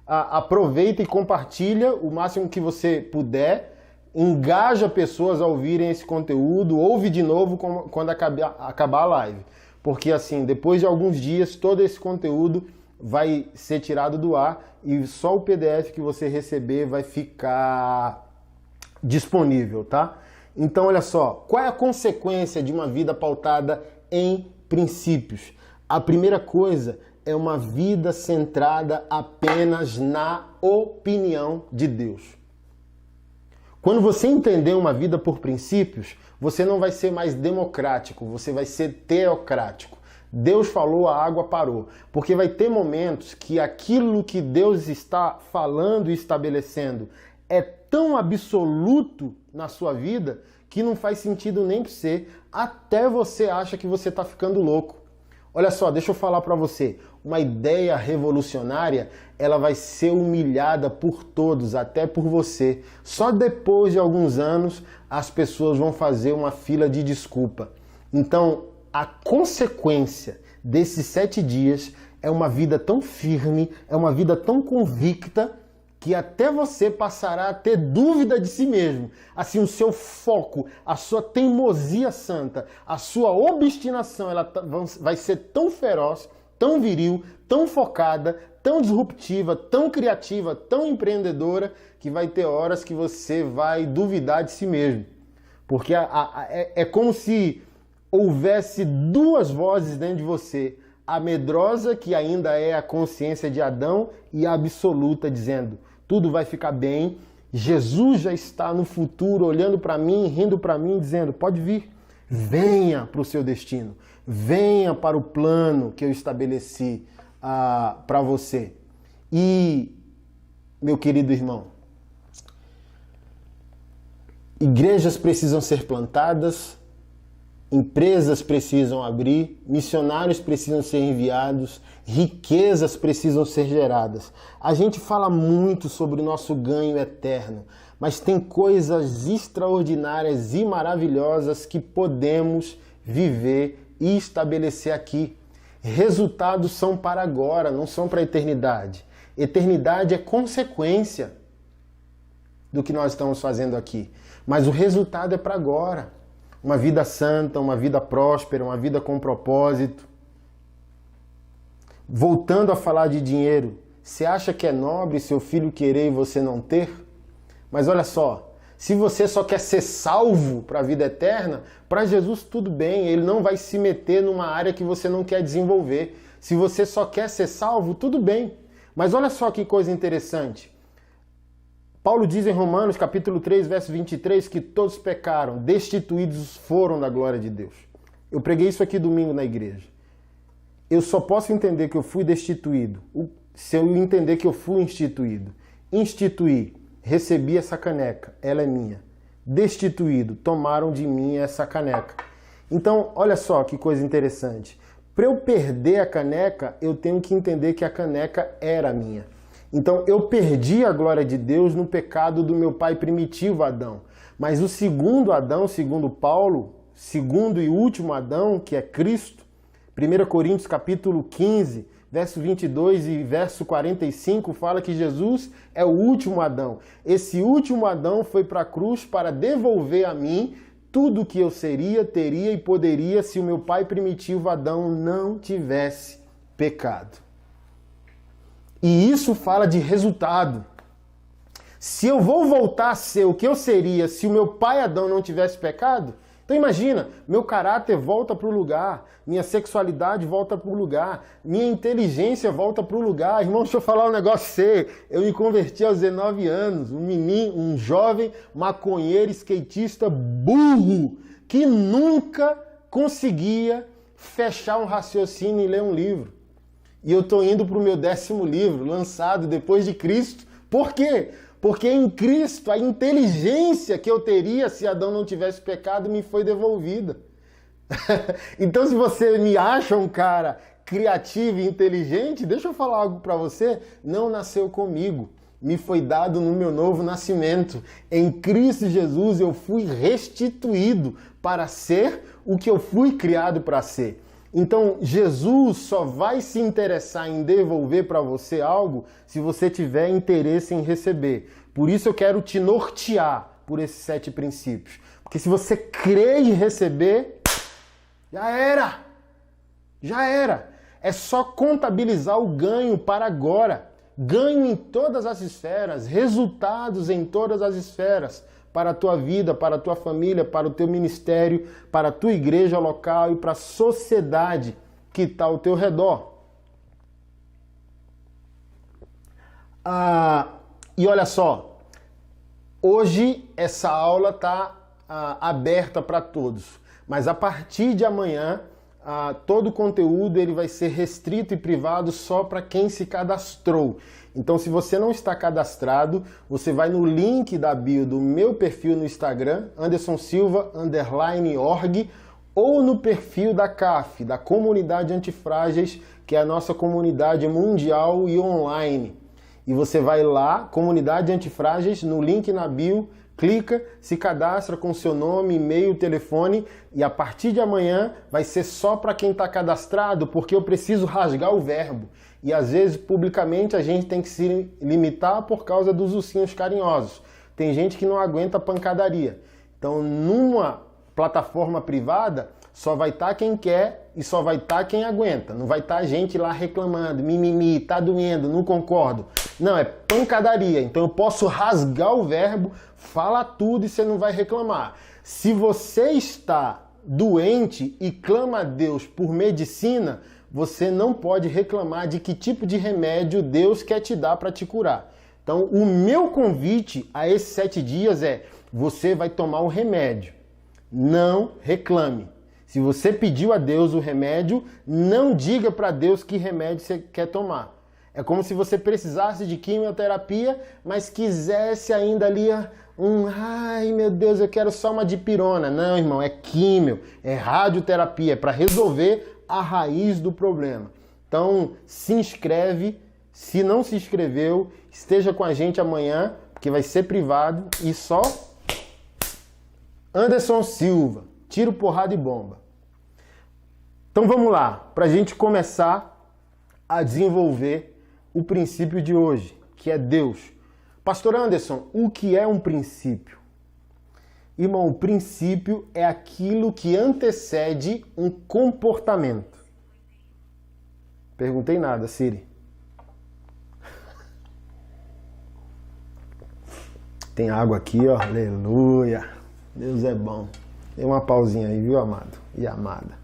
aproveita e compartilha o máximo que você puder, engaja pessoas a ouvirem esse conteúdo, ouve de novo quando acabar a live. Porque assim, depois de alguns dias, todo esse conteúdo vai ser tirado do ar e só o PDF que você receber vai ficar disponível, tá? Então, olha só, qual é a consequência de uma vida pautada em princípios? A primeira coisa é uma vida centrada apenas na opinião de Deus. Quando você entender uma vida por princípios, você não vai ser mais democrático, você vai ser teocrático. Deus falou, a água parou. Porque vai ter momentos que aquilo que Deus está falando e estabelecendo é tão absoluto na sua vida que não faz sentido nem para você, até você acha que você está ficando louco. Olha só, deixa eu falar para você, uma ideia revolucionária, ela vai ser humilhada por todos, até por você. Só depois de alguns anos as pessoas vão fazer uma fila de desculpa. Então, a consequência desses 7 dias é uma vida tão firme, é uma vida tão convicta, que até você passará a ter dúvida de si mesmo. Assim, o seu foco, a sua teimosia santa, a sua obstinação, ela vai ser tão feroz, tão viril, tão focada, tão disruptiva, tão criativa, tão empreendedora, que vai ter horas que você vai duvidar de si mesmo. Porque é como se houvesse 2 vozes dentro de você. A medrosa, que ainda é a consciência de Adão, e a absoluta, dizendo, tudo vai ficar bem, Jesus já está no futuro, olhando para mim, rindo para mim, dizendo, pode vir, venha para o seu destino, venha para o plano que eu estabeleci para você. E, meu querido irmão, igrejas precisam ser plantadas, empresas precisam abrir, missionários precisam ser enviados, riquezas precisam ser geradas. A gente fala muito sobre o nosso ganho eterno, mas tem coisas extraordinárias e maravilhosas que podemos viver e estabelecer aqui. Resultados são para agora, não são para a eternidade. Eternidade é consequência do que nós estamos fazendo aqui, mas o resultado é para agora. Uma vida santa, uma vida próspera, uma vida com propósito. Voltando a falar de dinheiro, você acha que é nobre seu filho querer e você não ter? Mas olha só, se você só quer ser salvo para a vida eterna, para Jesus tudo bem, ele não vai se meter numa área que você não quer desenvolver. Se você só quer ser salvo, tudo bem. Mas olha só que coisa interessante. Paulo diz em Romanos, capítulo 3, verso 23, que todos pecaram, destituídos foram da glória de Deus. Eu preguei isso aqui domingo na igreja. Eu só posso entender que eu fui destituído se eu entender que eu fui instituído. Instituí, recebi essa caneca, ela é minha. Destituído, tomaram de mim essa caneca. Então, olha só que coisa interessante. Para eu perder a caneca, eu tenho que entender que a caneca era minha. Então eu perdi a glória de Deus no pecado do meu pai primitivo Adão. Mas o segundo Adão, segundo Paulo, segundo e último Adão, que é Cristo, 1 Coríntios capítulo 15, verso 22 e verso 45, fala que Jesus é o último Adão. Esse último Adão foi para a cruz para devolver a mim tudo o que eu seria, teria e poderia se o meu pai primitivo Adão não tivesse pecado. E isso fala de resultado. Se eu vou voltar a ser o que eu seria se o meu pai Adão não tivesse pecado, Então imagina, meu caráter volta para o lugar, minha sexualidade volta para o lugar, minha inteligência volta para o lugar. Irmão, deixa eu falar um negócio sério. Eu me converti aos 19 anos, um jovem maconheiro, skatista burro, que nunca conseguia fechar um raciocínio e ler um livro. E eu estou indo para o meu 10º livro, lançado depois de Cristo. Por quê? Porque em Cristo a inteligência que eu teria se Adão não tivesse pecado me foi devolvida. Então se você me acha um cara criativo e inteligente, deixa eu falar algo para você, não nasceu comigo. Me foi dado no meu novo nascimento. Em Cristo Jesus eu fui restituído para ser o que eu fui criado para ser. Então, Jesus só vai se interessar em devolver para você algo se você tiver interesse em receber. Por isso eu quero te nortear por esses 7 princípios. Porque se você crer e receber, já era! Já era! É só contabilizar o ganho para agora. Ganho em todas as esferas, resultados em todas as esferas. Para a tua vida, para a tua família, para o teu ministério, para a tua igreja local e para a sociedade que está ao teu redor. E olha só, hoje essa aula está aberta para todos, mas a partir de amanhã todo o conteúdo ele vai ser restrito e privado só para quem se cadastrou. Então, se você não está cadastrado, você vai no link da bio do meu perfil no Instagram, andersonsilva_org, ou no perfil da CAF, da Comunidade Antifrágeis, que é a nossa comunidade mundial e online. E você vai lá, Comunidade Antifrágeis, no link na bio, clica, se cadastra com seu nome, e-mail, telefone, e a partir de amanhã vai ser só para quem está cadastrado, porque eu preciso rasgar o verbo. E às vezes, publicamente, a gente tem que se limitar por causa dos ursinhos carinhosos. Tem gente que não aguenta pancadaria. Então, numa plataforma privada, só vai estar quem quer e só vai estar quem aguenta. Não vai estar gente lá reclamando, mimimi, tá doendo, não concordo. Não, é pancadaria. Então eu posso rasgar o verbo, falar tudo e você não vai reclamar. Se você está doente e clama a Deus por medicina, você não pode reclamar de que tipo de remédio Deus quer te dar para te curar. Então o meu convite a esses 7 dias é: você vai tomar o remédio. Não reclame. Se você pediu a Deus o remédio, não diga para Deus que remédio você quer tomar. É como se você precisasse de quimioterapia, mas quisesse ainda ali ai meu Deus, eu quero só uma dipirona. Não, irmão, é químio, é radioterapia, é para resolver a raiz do problema. Então, se inscreve. Se não se inscreveu, esteja com a gente amanhã, porque vai ser privado e só Anderson Silva, tiro, porrada e bomba. Então vamos lá, para a gente começar a desenvolver o princípio de hoje, que é Deus. Pastor Anderson, o que é um princípio? Irmão, o princípio é aquilo que antecede um comportamento. Perguntei nada, Siri. Tem água aqui, ó. Aleluia. Deus é bom. Dê uma pausinha aí, viu, amado e amada?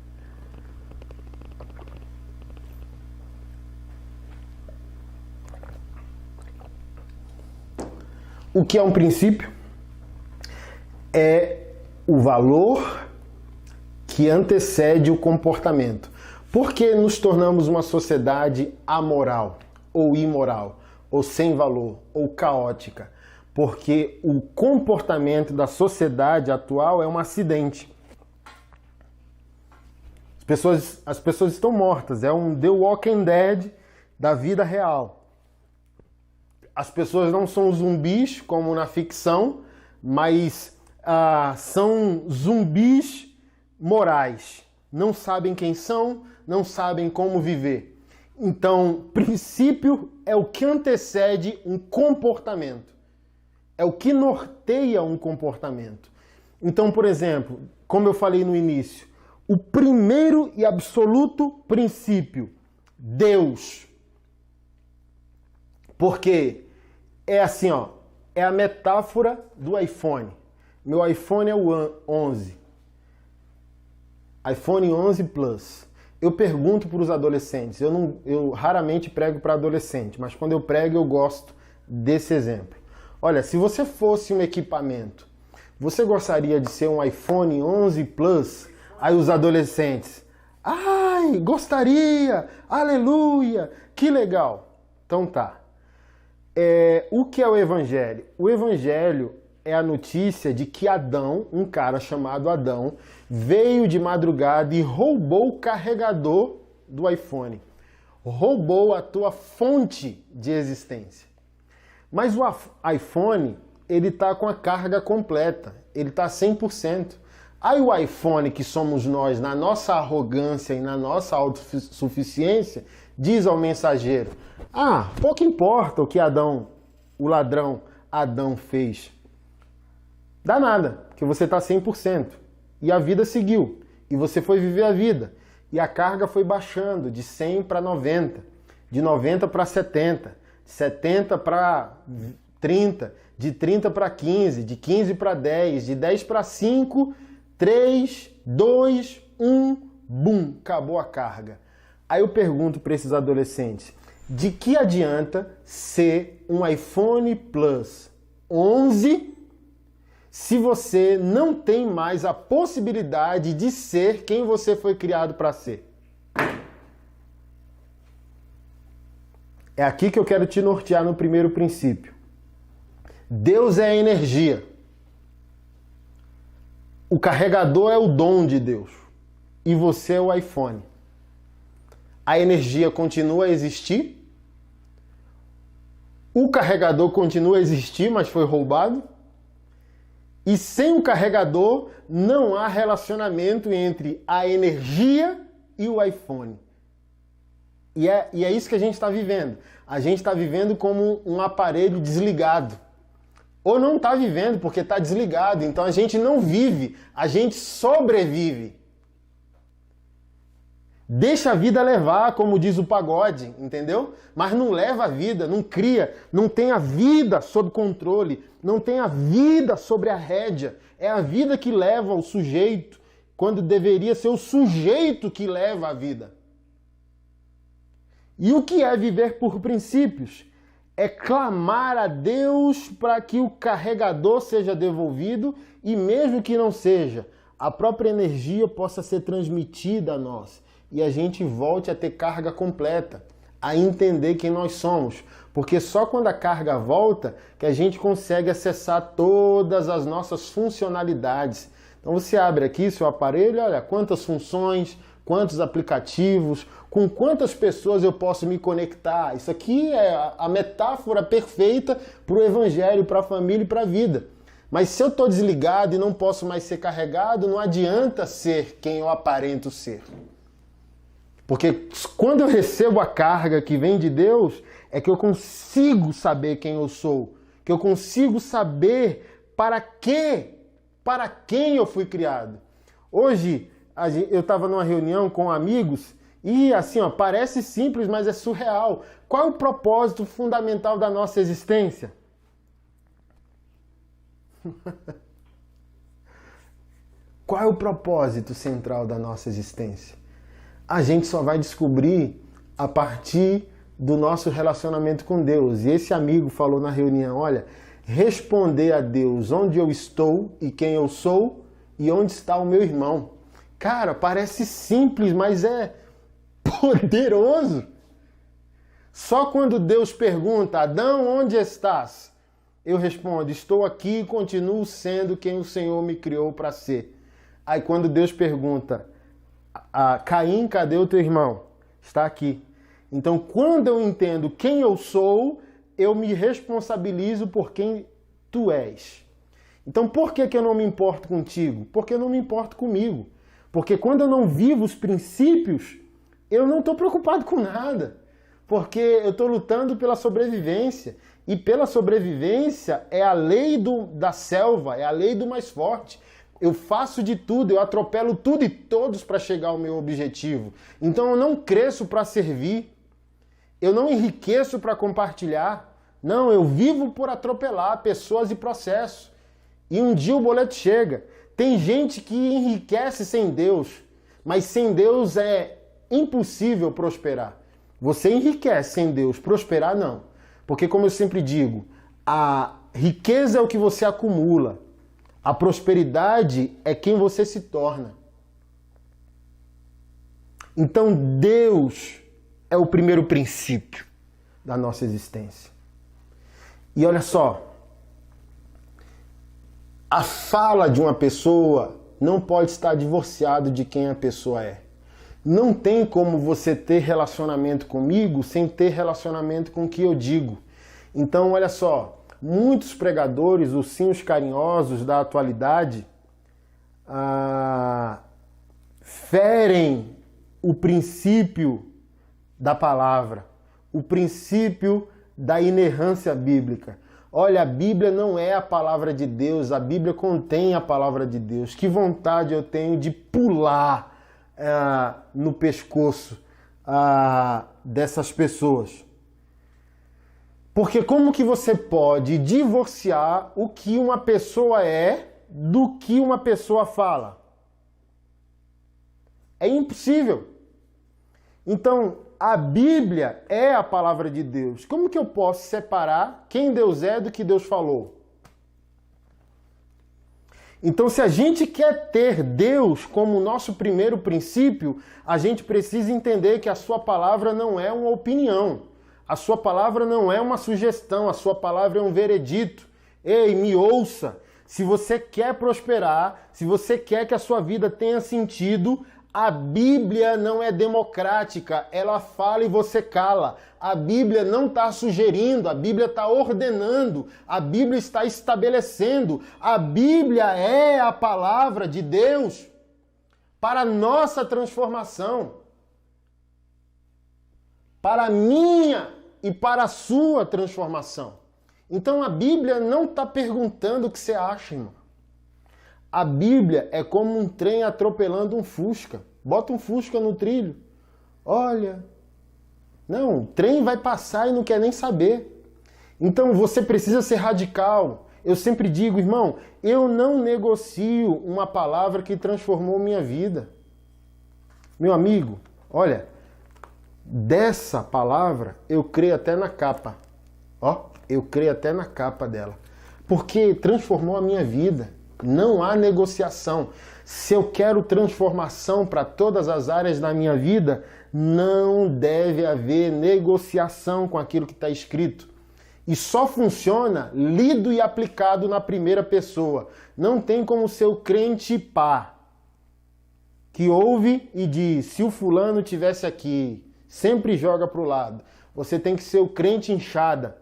O que é um princípio? É o valor que antecede o comportamento. Por que nos tornamos uma sociedade amoral, ou imoral, ou sem valor, ou caótica? Porque o comportamento da sociedade atual é um acidente. As pessoas estão mortas, é um The Walking Dead da vida real. As pessoas não são zumbis, como na ficção, mas são zumbis morais. Não sabem quem são, não sabem como viver. Então, princípio é o que antecede um comportamento. É o que norteia um comportamento. Então, por exemplo, como eu falei no início, o primeiro e absoluto princípio, Deus. Porque é assim, ó, é a metáfora do iPhone. Meu iPhone é o 11. iPhone 11 Plus. Eu pergunto para os adolescentes, eu raramente prego para adolescente, mas quando eu prego eu gosto desse exemplo. Olha, se você fosse um equipamento, você gostaria de ser um iPhone 11 Plus? Aí os adolescentes, ai, gostaria, aleluia, que legal. Então tá. O que é o Evangelho? O Evangelho é a notícia de que Adão, um cara chamado Adão, veio de madrugada e roubou o carregador do iPhone. Roubou a tua fonte de existência. Mas o iPhone, ele está com a carga completa, ele está 100%. Aí o iPhone, que somos nós, na nossa arrogância e na nossa autossuficiência, diz ao mensageiro, pouco importa o que Adão, o ladrão Adão fez. Dá nada, porque você está 100%. E a vida seguiu. E você foi viver a vida. E a carga foi baixando de 100 para 90. De 90 para 70. De 70 para 30. De 30 para 15. De 15 para 10. De 10 para 5. 3, 2, 1. Bum! Acabou a carga. Aí eu pergunto para esses adolescentes. De que adianta ser um iPhone Plus 11 se você não tem mais a possibilidade de ser quem você foi criado para ser? É aqui que eu quero te nortear no primeiro princípio. Deus é a energia. O carregador é o dom de Deus. E você é o iPhone. A energia continua a existir? O carregador continua a existir, mas foi roubado? E sem o carregador, não há relacionamento entre a energia e o iPhone. E é isso que a gente está vivendo. A gente está vivendo como um aparelho desligado. Ou não está vivendo porque está desligado. Então a gente não vive, a gente sobrevive. Deixa a vida levar, como diz o pagode, entendeu? Mas não leva a vida, não cria, não tem a vida sob controle, não tem a vida sobre a rédea. É a vida que leva o sujeito, quando deveria ser o sujeito que leva a vida. E o que é viver por princípios? É clamar a Deus para que o carregador seja devolvido e mesmo que não seja, a própria energia possa ser transmitida a nós. E a gente volte a ter carga completa, a entender quem nós somos. Porque só quando a carga volta que a gente consegue acessar todas as nossas funcionalidades. Então você abre aqui seu aparelho, olha quantas funções, quantos aplicativos, com quantas pessoas eu posso me conectar. Isso aqui é a metáfora perfeita para o Evangelho, para a família e para a vida. Mas se eu estou desligado e não posso mais ser carregado, não adianta ser quem eu aparento ser. Porque quando eu recebo a carga que vem de Deus, é que eu consigo saber quem eu sou. Que eu consigo saber para quem eu fui criado. Hoje, eu estava numa reunião com amigos e assim, parece simples, mas é surreal. Qual é o propósito fundamental da nossa existência? Qual é o propósito central da nossa existência? A gente só vai descobrir a partir do nosso relacionamento com Deus. E esse amigo falou na reunião, olha, responder a Deus onde eu estou e quem eu sou e onde está o meu irmão. Cara, parece simples, mas é poderoso. Só quando Deus pergunta, Adão, onde estás? Eu respondo, estou aqui e continuo sendo quem o Senhor me criou para ser. Aí quando Deus pergunta, Caim, cadê o teu irmão? Está aqui. Então, quando eu entendo quem eu sou, eu me responsabilizo por quem tu és. Então, por que eu não me importo contigo? Porque eu não me importo comigo. Porque quando eu não vivo os princípios, eu não estou preocupado com nada. Porque eu estou lutando pela sobrevivência. E pela sobrevivência é a lei da selva, é a lei do mais forte. Eu faço de tudo, eu atropelo tudo e todos para chegar ao meu objetivo. Então eu não cresço para servir, eu não enriqueço para compartilhar. Não, eu vivo por atropelar pessoas e processos. E um dia o boleto chega. Tem gente que enriquece sem Deus. Mas sem Deus é impossível prosperar. Você enriquece sem Deus, prosperar não. Porque, como eu sempre digo, a riqueza é o que você acumula. A prosperidade é quem você se torna. Então, Deus é o primeiro princípio da nossa existência. E olha só, a fala de uma pessoa não pode estar divorciado de quem a pessoa é. Não tem como você ter relacionamento comigo sem ter relacionamento com o que eu digo. Então, olha só, muitos pregadores, ursinhos carinhosos da atualidade, ferem o princípio da palavra, o princípio da inerrância bíblica. Olha, a Bíblia não é a palavra de Deus, a Bíblia contém a palavra de Deus. Que vontade eu tenho de pular no pescoço dessas pessoas. Porque como que você pode divorciar o que uma pessoa é do que uma pessoa fala? É impossível. Então, a Bíblia é a palavra de Deus. Como que eu posso separar quem Deus é do que Deus falou? Então, se a gente quer ter Deus como nosso primeiro princípio, a gente precisa entender que a sua palavra não é uma opinião. A sua palavra não é uma sugestão, a sua palavra é um veredito. Ei, me ouça! Se você quer prosperar, se você quer que a sua vida tenha sentido, a Bíblia não é democrática, ela fala e você cala. A Bíblia não está sugerindo, a Bíblia está ordenando, a Bíblia está estabelecendo. A Bíblia é a palavra de Deus para a nossa transformação, para a minha e para a sua transformação. Então a Bíblia não está perguntando o que você acha, irmão. A Bíblia é como um trem atropelando um Fusca. Bota um Fusca no trilho. Olha. Não, o trem vai passar e não quer nem saber. Então você precisa ser radical. Eu sempre digo, irmão, eu não negocio uma palavra que transformou minha vida. Meu amigo, olha, dessa palavra eu creio até na capa. Ó, eu creio até na capa dela. Porque transformou a minha vida. Não há negociação. Se eu quero transformação para todas as áreas da minha vida, não deve haver negociação com aquilo que está escrito. E só funciona lido e aplicado na primeira pessoa. Não tem como ser o crente pá, que ouve e diz, se o fulano tivesse aqui, sempre joga para o lado. Você tem que ser o crente inchada.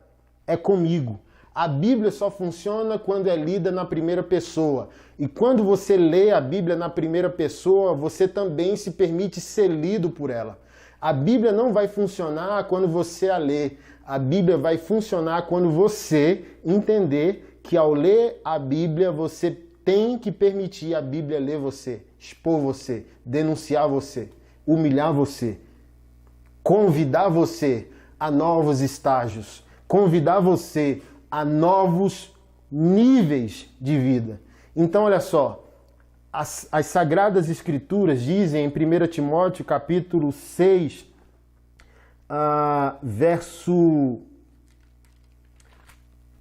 É comigo. A Bíblia só funciona quando é lida na primeira pessoa. E quando você lê a Bíblia na primeira pessoa, você também se permite ser lido por ela. A Bíblia não vai funcionar quando você a lê. A Bíblia vai funcionar quando você entender que ao ler a Bíblia, você tem que permitir a Bíblia ler você, expor você, denunciar você, humilhar você, convidar você a novos estágios, convidar você a novos níveis de vida. Então, olha só, as Sagradas Escrituras dizem em 1 Timóteo capítulo 6,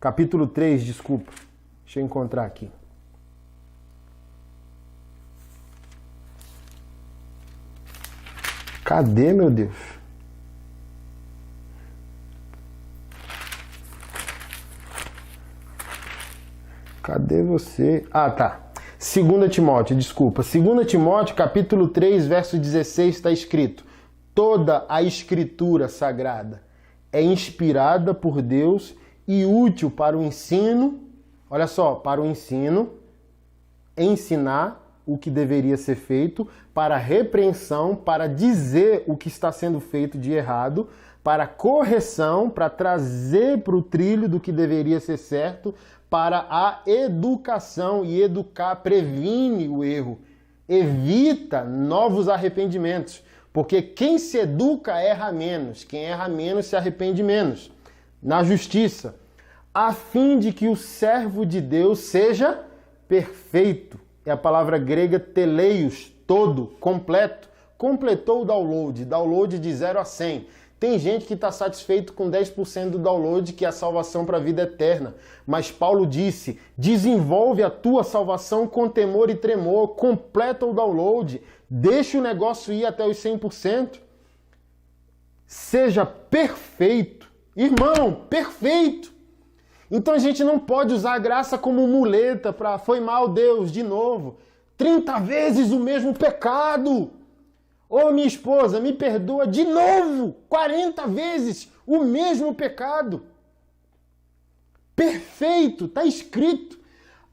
capítulo 3, desculpa, deixa eu encontrar aqui. Cadê, meu Deus? Cadê você? Ah, tá. 2 Timóteo, desculpa. 2 Timóteo, capítulo 3, verso 16, está escrito: toda a escritura sagrada é inspirada por Deus e útil para o ensino, olha só, para o ensino, ensinar o que deveria ser feito, para repreensão, para dizer o que está sendo feito de errado, para correção, para trazer para o trilho do que deveria ser certo, para a educação, e educar previne o erro, evita novos arrependimentos, porque quem se educa erra menos, quem erra menos se arrepende menos. Na justiça, a fim de que o servo de Deus seja perfeito. É a palavra grega teleios, todo, completo, completou o download. Download de 0 a 100. Tem gente que está satisfeito com 10% do download, que é a salvação para a vida eterna. Mas Paulo disse, desenvolve a tua salvação com temor e tremor, completa o download, deixa o negócio ir até os 100%. Seja perfeito. Irmão, perfeito. Então a gente não pode usar a graça como muleta para foi mal Deus, de novo. 30 vezes o mesmo pecado. Ô minha esposa, me perdoa de novo, 40 vezes o mesmo pecado. Perfeito, está escrito,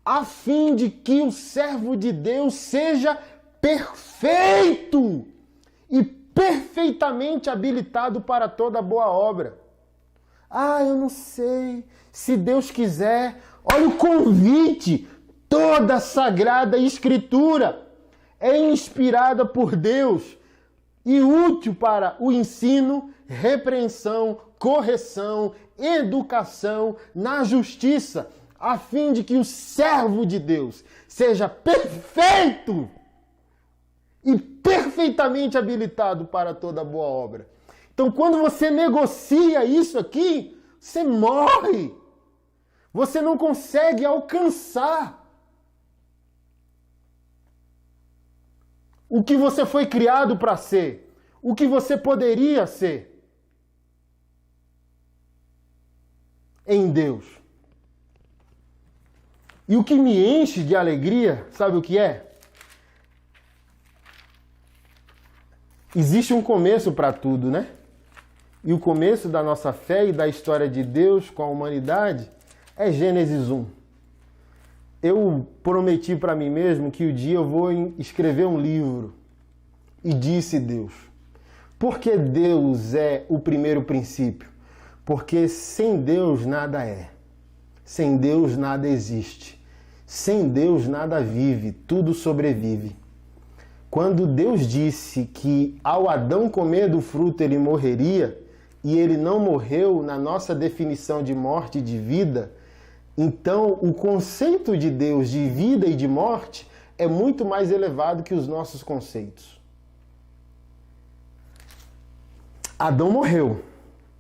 a fim de que o servo de Deus seja perfeito e perfeitamente habilitado para toda boa obra. Ah, eu não sei, se Deus quiser, olha o convite, toda a Sagrada Escritura é inspirada por Deus e útil para o ensino, repreensão, correção, educação na justiça, a fim de que o servo de Deus seja perfeito e perfeitamente habilitado para toda boa obra. Então, quando você negocia isso aqui, você morre. Você não consegue alcançar o que você foi criado para ser, o que você poderia ser em Deus. E o que me enche de alegria, sabe o que é? Existe um começo para tudo, né? E o começo da nossa fé e da história de Deus com a humanidade é Gênesis 1. Eu prometi para mim mesmo que um dia eu vou escrever um livro. E disse Deus. Por que Deus é o primeiro princípio? Porque sem Deus nada é. Sem Deus nada existe. Sem Deus nada vive, tudo sobrevive. Quando Deus disse que ao Adão comer do fruto ele morreria, e ele não morreu na nossa definição de morte e de vida, então o conceito de Deus de vida e de morte é muito mais elevado que os nossos conceitos. Adão morreu,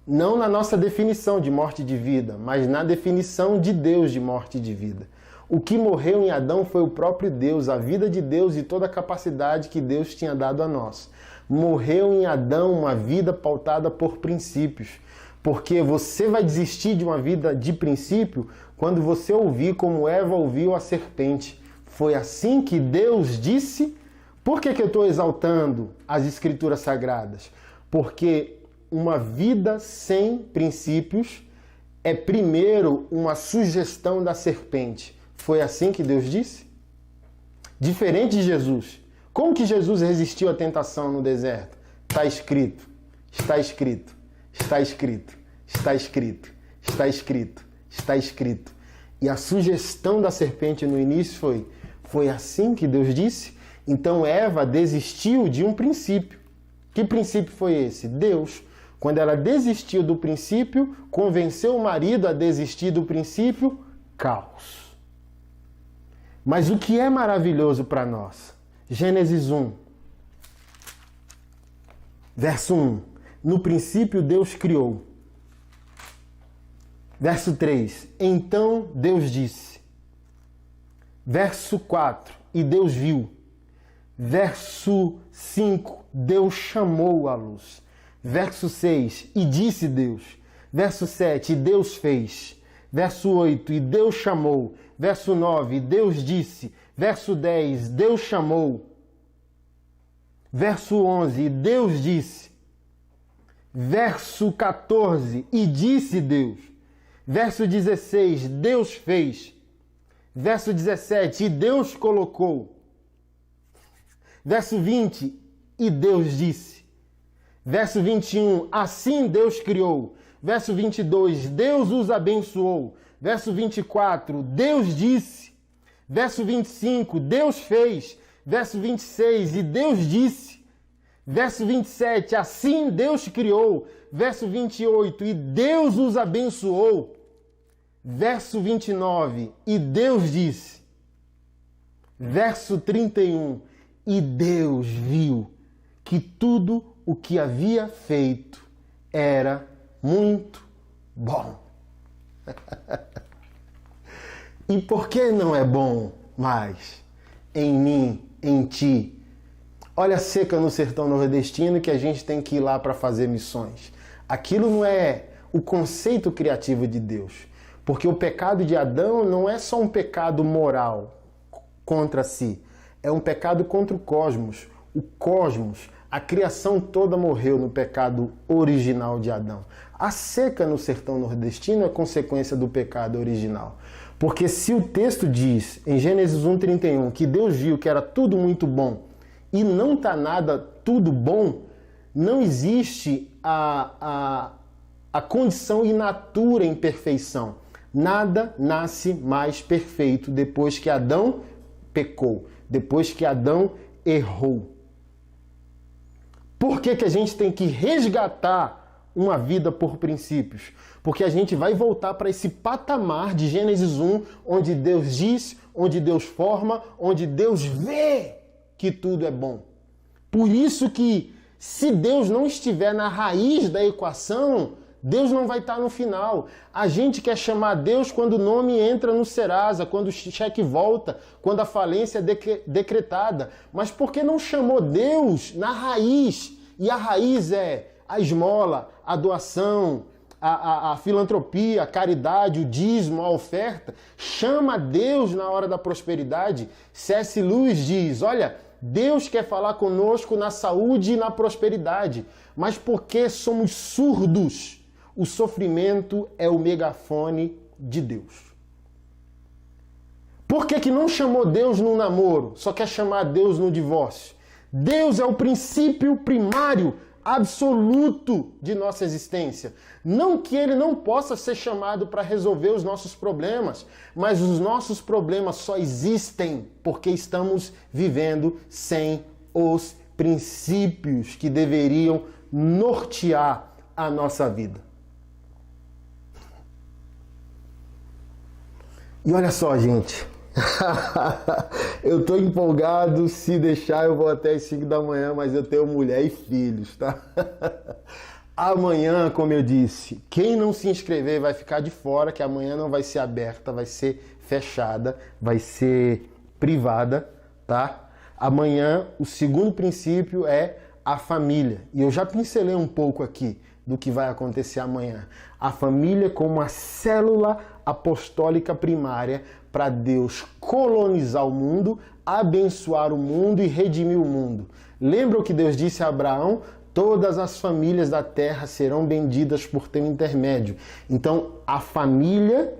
não na nossa definição de morte e de vida, mas na definição de Deus de morte e de vida. O que morreu em Adão foi o próprio Deus, a vida de Deus e toda a capacidade que Deus tinha dado a nós. Morreu em Adão uma vida pautada por princípios. Porque você vai desistir de uma vida de princípio quando você ouvir como Eva ouviu a serpente. Foi assim que Deus disse. Por que eu estou exaltando as Escrituras Sagradas? Porque uma vida sem princípios é primeiro uma sugestão da serpente. Foi assim que Deus disse? Diferente de Jesus. Como que Jesus resistiu à tentação no deserto? Está escrito, está escrito, está escrito, está escrito, está escrito, está escrito. E a sugestão da serpente no início foi assim que Deus disse? Então Eva desistiu de um princípio. Que princípio foi esse? Deus. Quando ela desistiu do princípio, convenceu o marido a desistir do princípio, caos. Mas o que é maravilhoso para nós? Gênesis 1, verso 1. No princípio Deus criou. Verso 3. Então Deus disse. Verso 4. E Deus viu. Verso 5. Deus chamou a luz. Verso 6. E disse Deus. Verso 7. E Deus fez. Verso 8. E Deus chamou. Verso 9. E Deus disse. Verso 10. Deus chamou. Verso 11. E Deus disse. Verso 14. E disse Deus. Verso 16. Deus fez. Verso 17. E Deus colocou. Verso 20. E Deus disse. Verso 21. Assim Deus criou. Verso 22. Deus os abençoou. Verso 24. Deus disse. Verso 25. Deus fez. Verso 26. E Deus disse. Verso 27. Assim Deus criou. Verso 28. E Deus os abençoou. Verso 29. E Deus disse. Verso 31. E Deus viu que tudo o que havia feito era muito bom. E por que não é bom mais em mim, em ti? Olha a seca no sertão nordestino que a gente tem que ir lá para fazer missões. Aquilo não é o conceito criativo de Deus. Porque o pecado de Adão não é só um pecado moral contra si. É um pecado contra o cosmos. O cosmos, a criação toda morreu no pecado original de Adão. A seca no sertão nordestino é consequência do pecado original. Porque se o texto diz, em Gênesis 1:31, que Deus viu que era tudo muito bom e não está nada tudo bom, não existe a condição inatura em perfeição. Nada nasce mais perfeito depois que Adão pecou, depois que Adão errou. Por que a gente tem que resgatar uma vida por princípios? Porque a gente vai voltar para esse patamar de Gênesis 1, onde Deus diz, onde Deus forma, onde Deus vê que tudo é bom. Por isso que, se Deus não estiver na raiz da equação, Deus não vai estar no final. A gente quer chamar Deus quando o nome entra no Serasa, quando o cheque volta, quando a falência é decretada. Mas por que não chamou Deus na raiz? E a raiz é a esmola, a doação, a filantropia, a caridade, o dízimo, a oferta. Chama Deus na hora da prosperidade. C.S. Lewis diz, olha, Deus quer falar conosco na saúde e na prosperidade. Mas porque somos surdos? O sofrimento é o megafone de Deus. Por que não chamou Deus no namoro? Só quer chamar Deus no divórcio. Deus é o princípio primário, absoluto de nossa existência. Não que Ele não possa ser chamado para resolver os nossos problemas, mas os nossos problemas só existem porque estamos vivendo sem os princípios que deveriam nortear a nossa vida. E olha só, gente, eu tô empolgado, se deixar eu vou até as 5 da manhã, mas eu tenho mulher e filhos, tá? Amanhã, como eu disse, quem não se inscrever vai ficar de fora, que amanhã não vai ser aberta, vai ser fechada, vai ser privada, tá? Amanhã, o segundo princípio é a família. E eu já pincelei um pouco aqui do que vai acontecer amanhã. A família como a célula apostólica primária para Deus colonizar o mundo, abençoar o mundo e redimir o mundo. Lembra o que Deus disse a Abraão? Todas as famílias da terra serão benditas por teu intermédio. Então, a família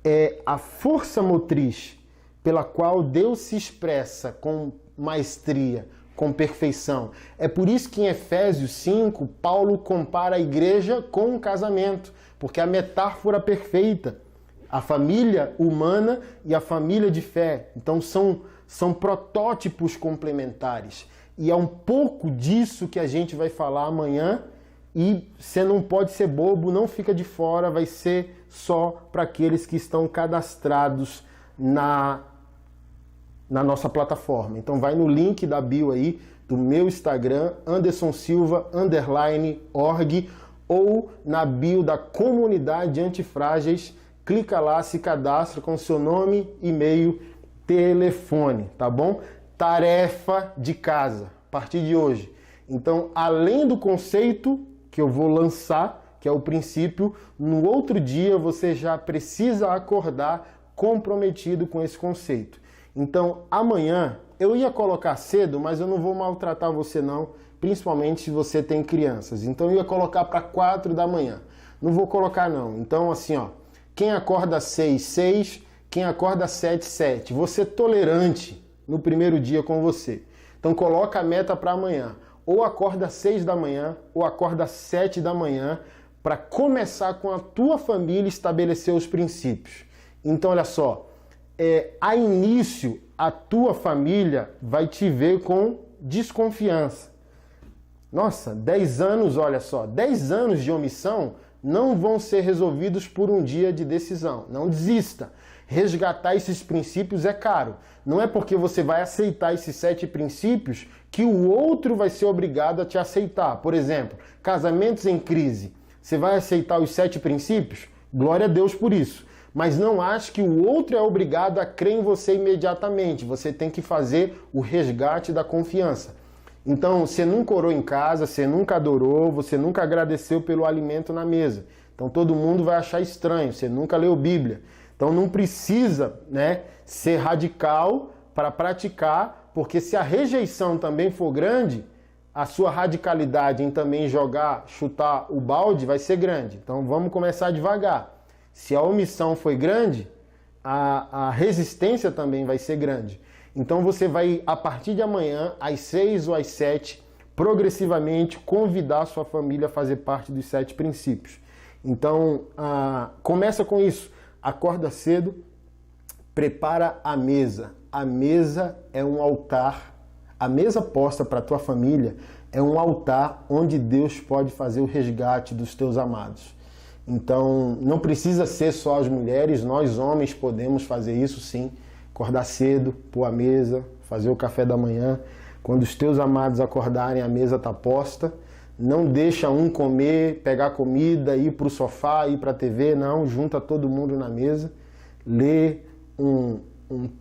é a força motriz pela qual Deus se expressa com maestria, com perfeição. É por isso que em Efésios 5, Paulo compara a igreja com um casamento, porque a metáfora perfeita, a família humana e a família de fé. Então são protótipos complementares. E é um pouco disso que a gente vai falar amanhã. E você não pode ser bobo, não fica de fora, vai ser só para aqueles que estão cadastrados na nossa plataforma. Então vai no link da bio aí, do meu Instagram, andersonsilva_org, ou na bio da comunidade Antifrágeis. Clica lá, se cadastra com seu nome, e-mail, telefone, tá bom? Tarefa de casa, a partir de hoje. Então, além do conceito que eu vou lançar, que é o princípio, no outro dia você já precisa acordar comprometido com esse conceito. Então, amanhã, eu ia colocar cedo, mas eu não vou maltratar você não, principalmente se você tem crianças. Então, eu ia colocar para 4 da manhã. Não vou colocar não. Então, assim, ó, quem acorda às 6, 6, quem acorda às 7, 7. Vou ser tolerante no primeiro dia com você. Então, coloca a meta para amanhã. Ou acorda às 6 da manhã, ou acorda às 7 da manhã, para começar com a tua família estabelecer os princípios. Então, olha só, a início, a tua família vai te ver com desconfiança. Nossa, 10 anos, olha só, 10 anos de omissão não vão ser resolvidos por um dia de decisão. Não desista. Resgatar esses princípios é caro. Não é porque você vai aceitar esses 7 princípios que o outro vai ser obrigado a te aceitar. Por exemplo, casamentos em crise. Você vai aceitar os 7 princípios? Glória a Deus por isso. Mas não ache que o outro é obrigado a crer em você imediatamente. Você tem que fazer o resgate da confiança. Então, você nunca orou em casa, você nunca adorou, você nunca agradeceu pelo alimento na mesa. Então, todo mundo vai achar estranho, você nunca leu Bíblia. Então, não precisa, ser radical para praticar, porque se a rejeição também for grande, a sua radicalidade em também chutar o balde vai ser grande. Então, vamos começar devagar. Se a omissão foi grande, a resistência também vai ser grande. Então você vai, a partir de amanhã, às 6 ou às 7, progressivamente convidar a sua família a fazer parte dos 7 princípios. Então, começa com isso. Acorda cedo, prepara a mesa. A mesa é um altar. A mesa posta para a tua família é um altar onde Deus pode fazer o resgate dos teus amados. Então, não precisa ser só as mulheres, nós homens podemos fazer isso sim. Acordar cedo, pôr a mesa, fazer o café da manhã. Quando os teus amados acordarem, a mesa está posta. Não deixa um comer, pegar comida, ir para o sofá, ir para a TV. Não, junta todo mundo na mesa. Lê um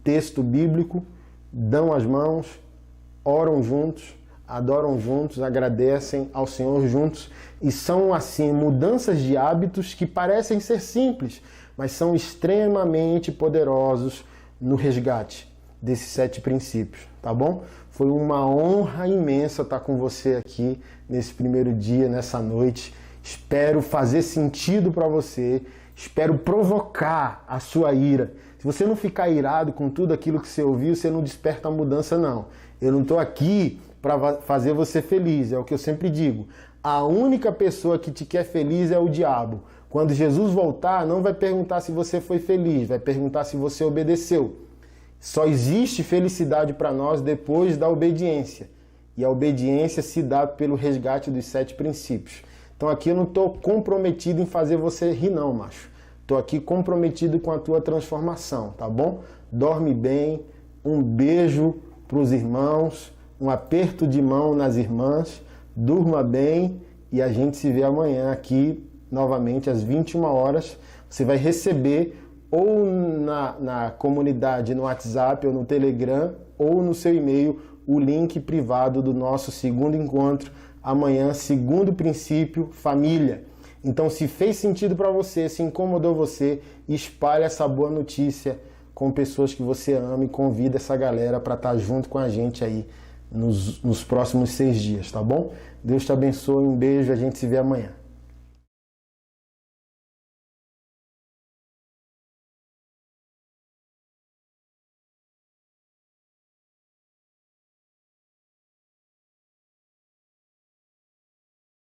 texto bíblico, dão as mãos, oram juntos, adoram juntos, agradecem ao Senhor juntos. E são assim mudanças de hábitos que parecem ser simples, mas são extremamente poderosos no resgate desses 7 princípios, tá bom? Foi uma honra imensa estar com você aqui nesse primeiro dia, nessa noite. Espero fazer sentido para você, espero provocar a sua ira. Se você não ficar irado com tudo aquilo que você ouviu, você não desperta a mudança não. Eu não estou aqui para fazer você feliz, é o que eu sempre digo. A única pessoa que te quer feliz é o diabo. Quando Jesus voltar, não vai perguntar se você foi feliz, vai perguntar se você obedeceu. Só existe felicidade para nós depois da obediência. E a obediência se dá pelo resgate dos 7 princípios. Então aqui eu não estou comprometido em fazer você rir não, macho. Estou aqui comprometido com a tua transformação, tá bom? Dorme bem, um beijo para os irmãos, um aperto de mão nas irmãs, durma bem e a gente se vê amanhã aqui novamente às 21 horas. Você vai receber ou na comunidade no WhatsApp ou no Telegram ou no seu e-mail o link privado do nosso segundo encontro amanhã, segundo princípio, família. Então, se fez sentido para você, se incomodou você, espalhe essa boa notícia com pessoas que você ama e convida essa galera para estar junto com a gente aí nos próximos 6 dias, tá bom? Deus te abençoe, um beijo, a gente se vê amanhã.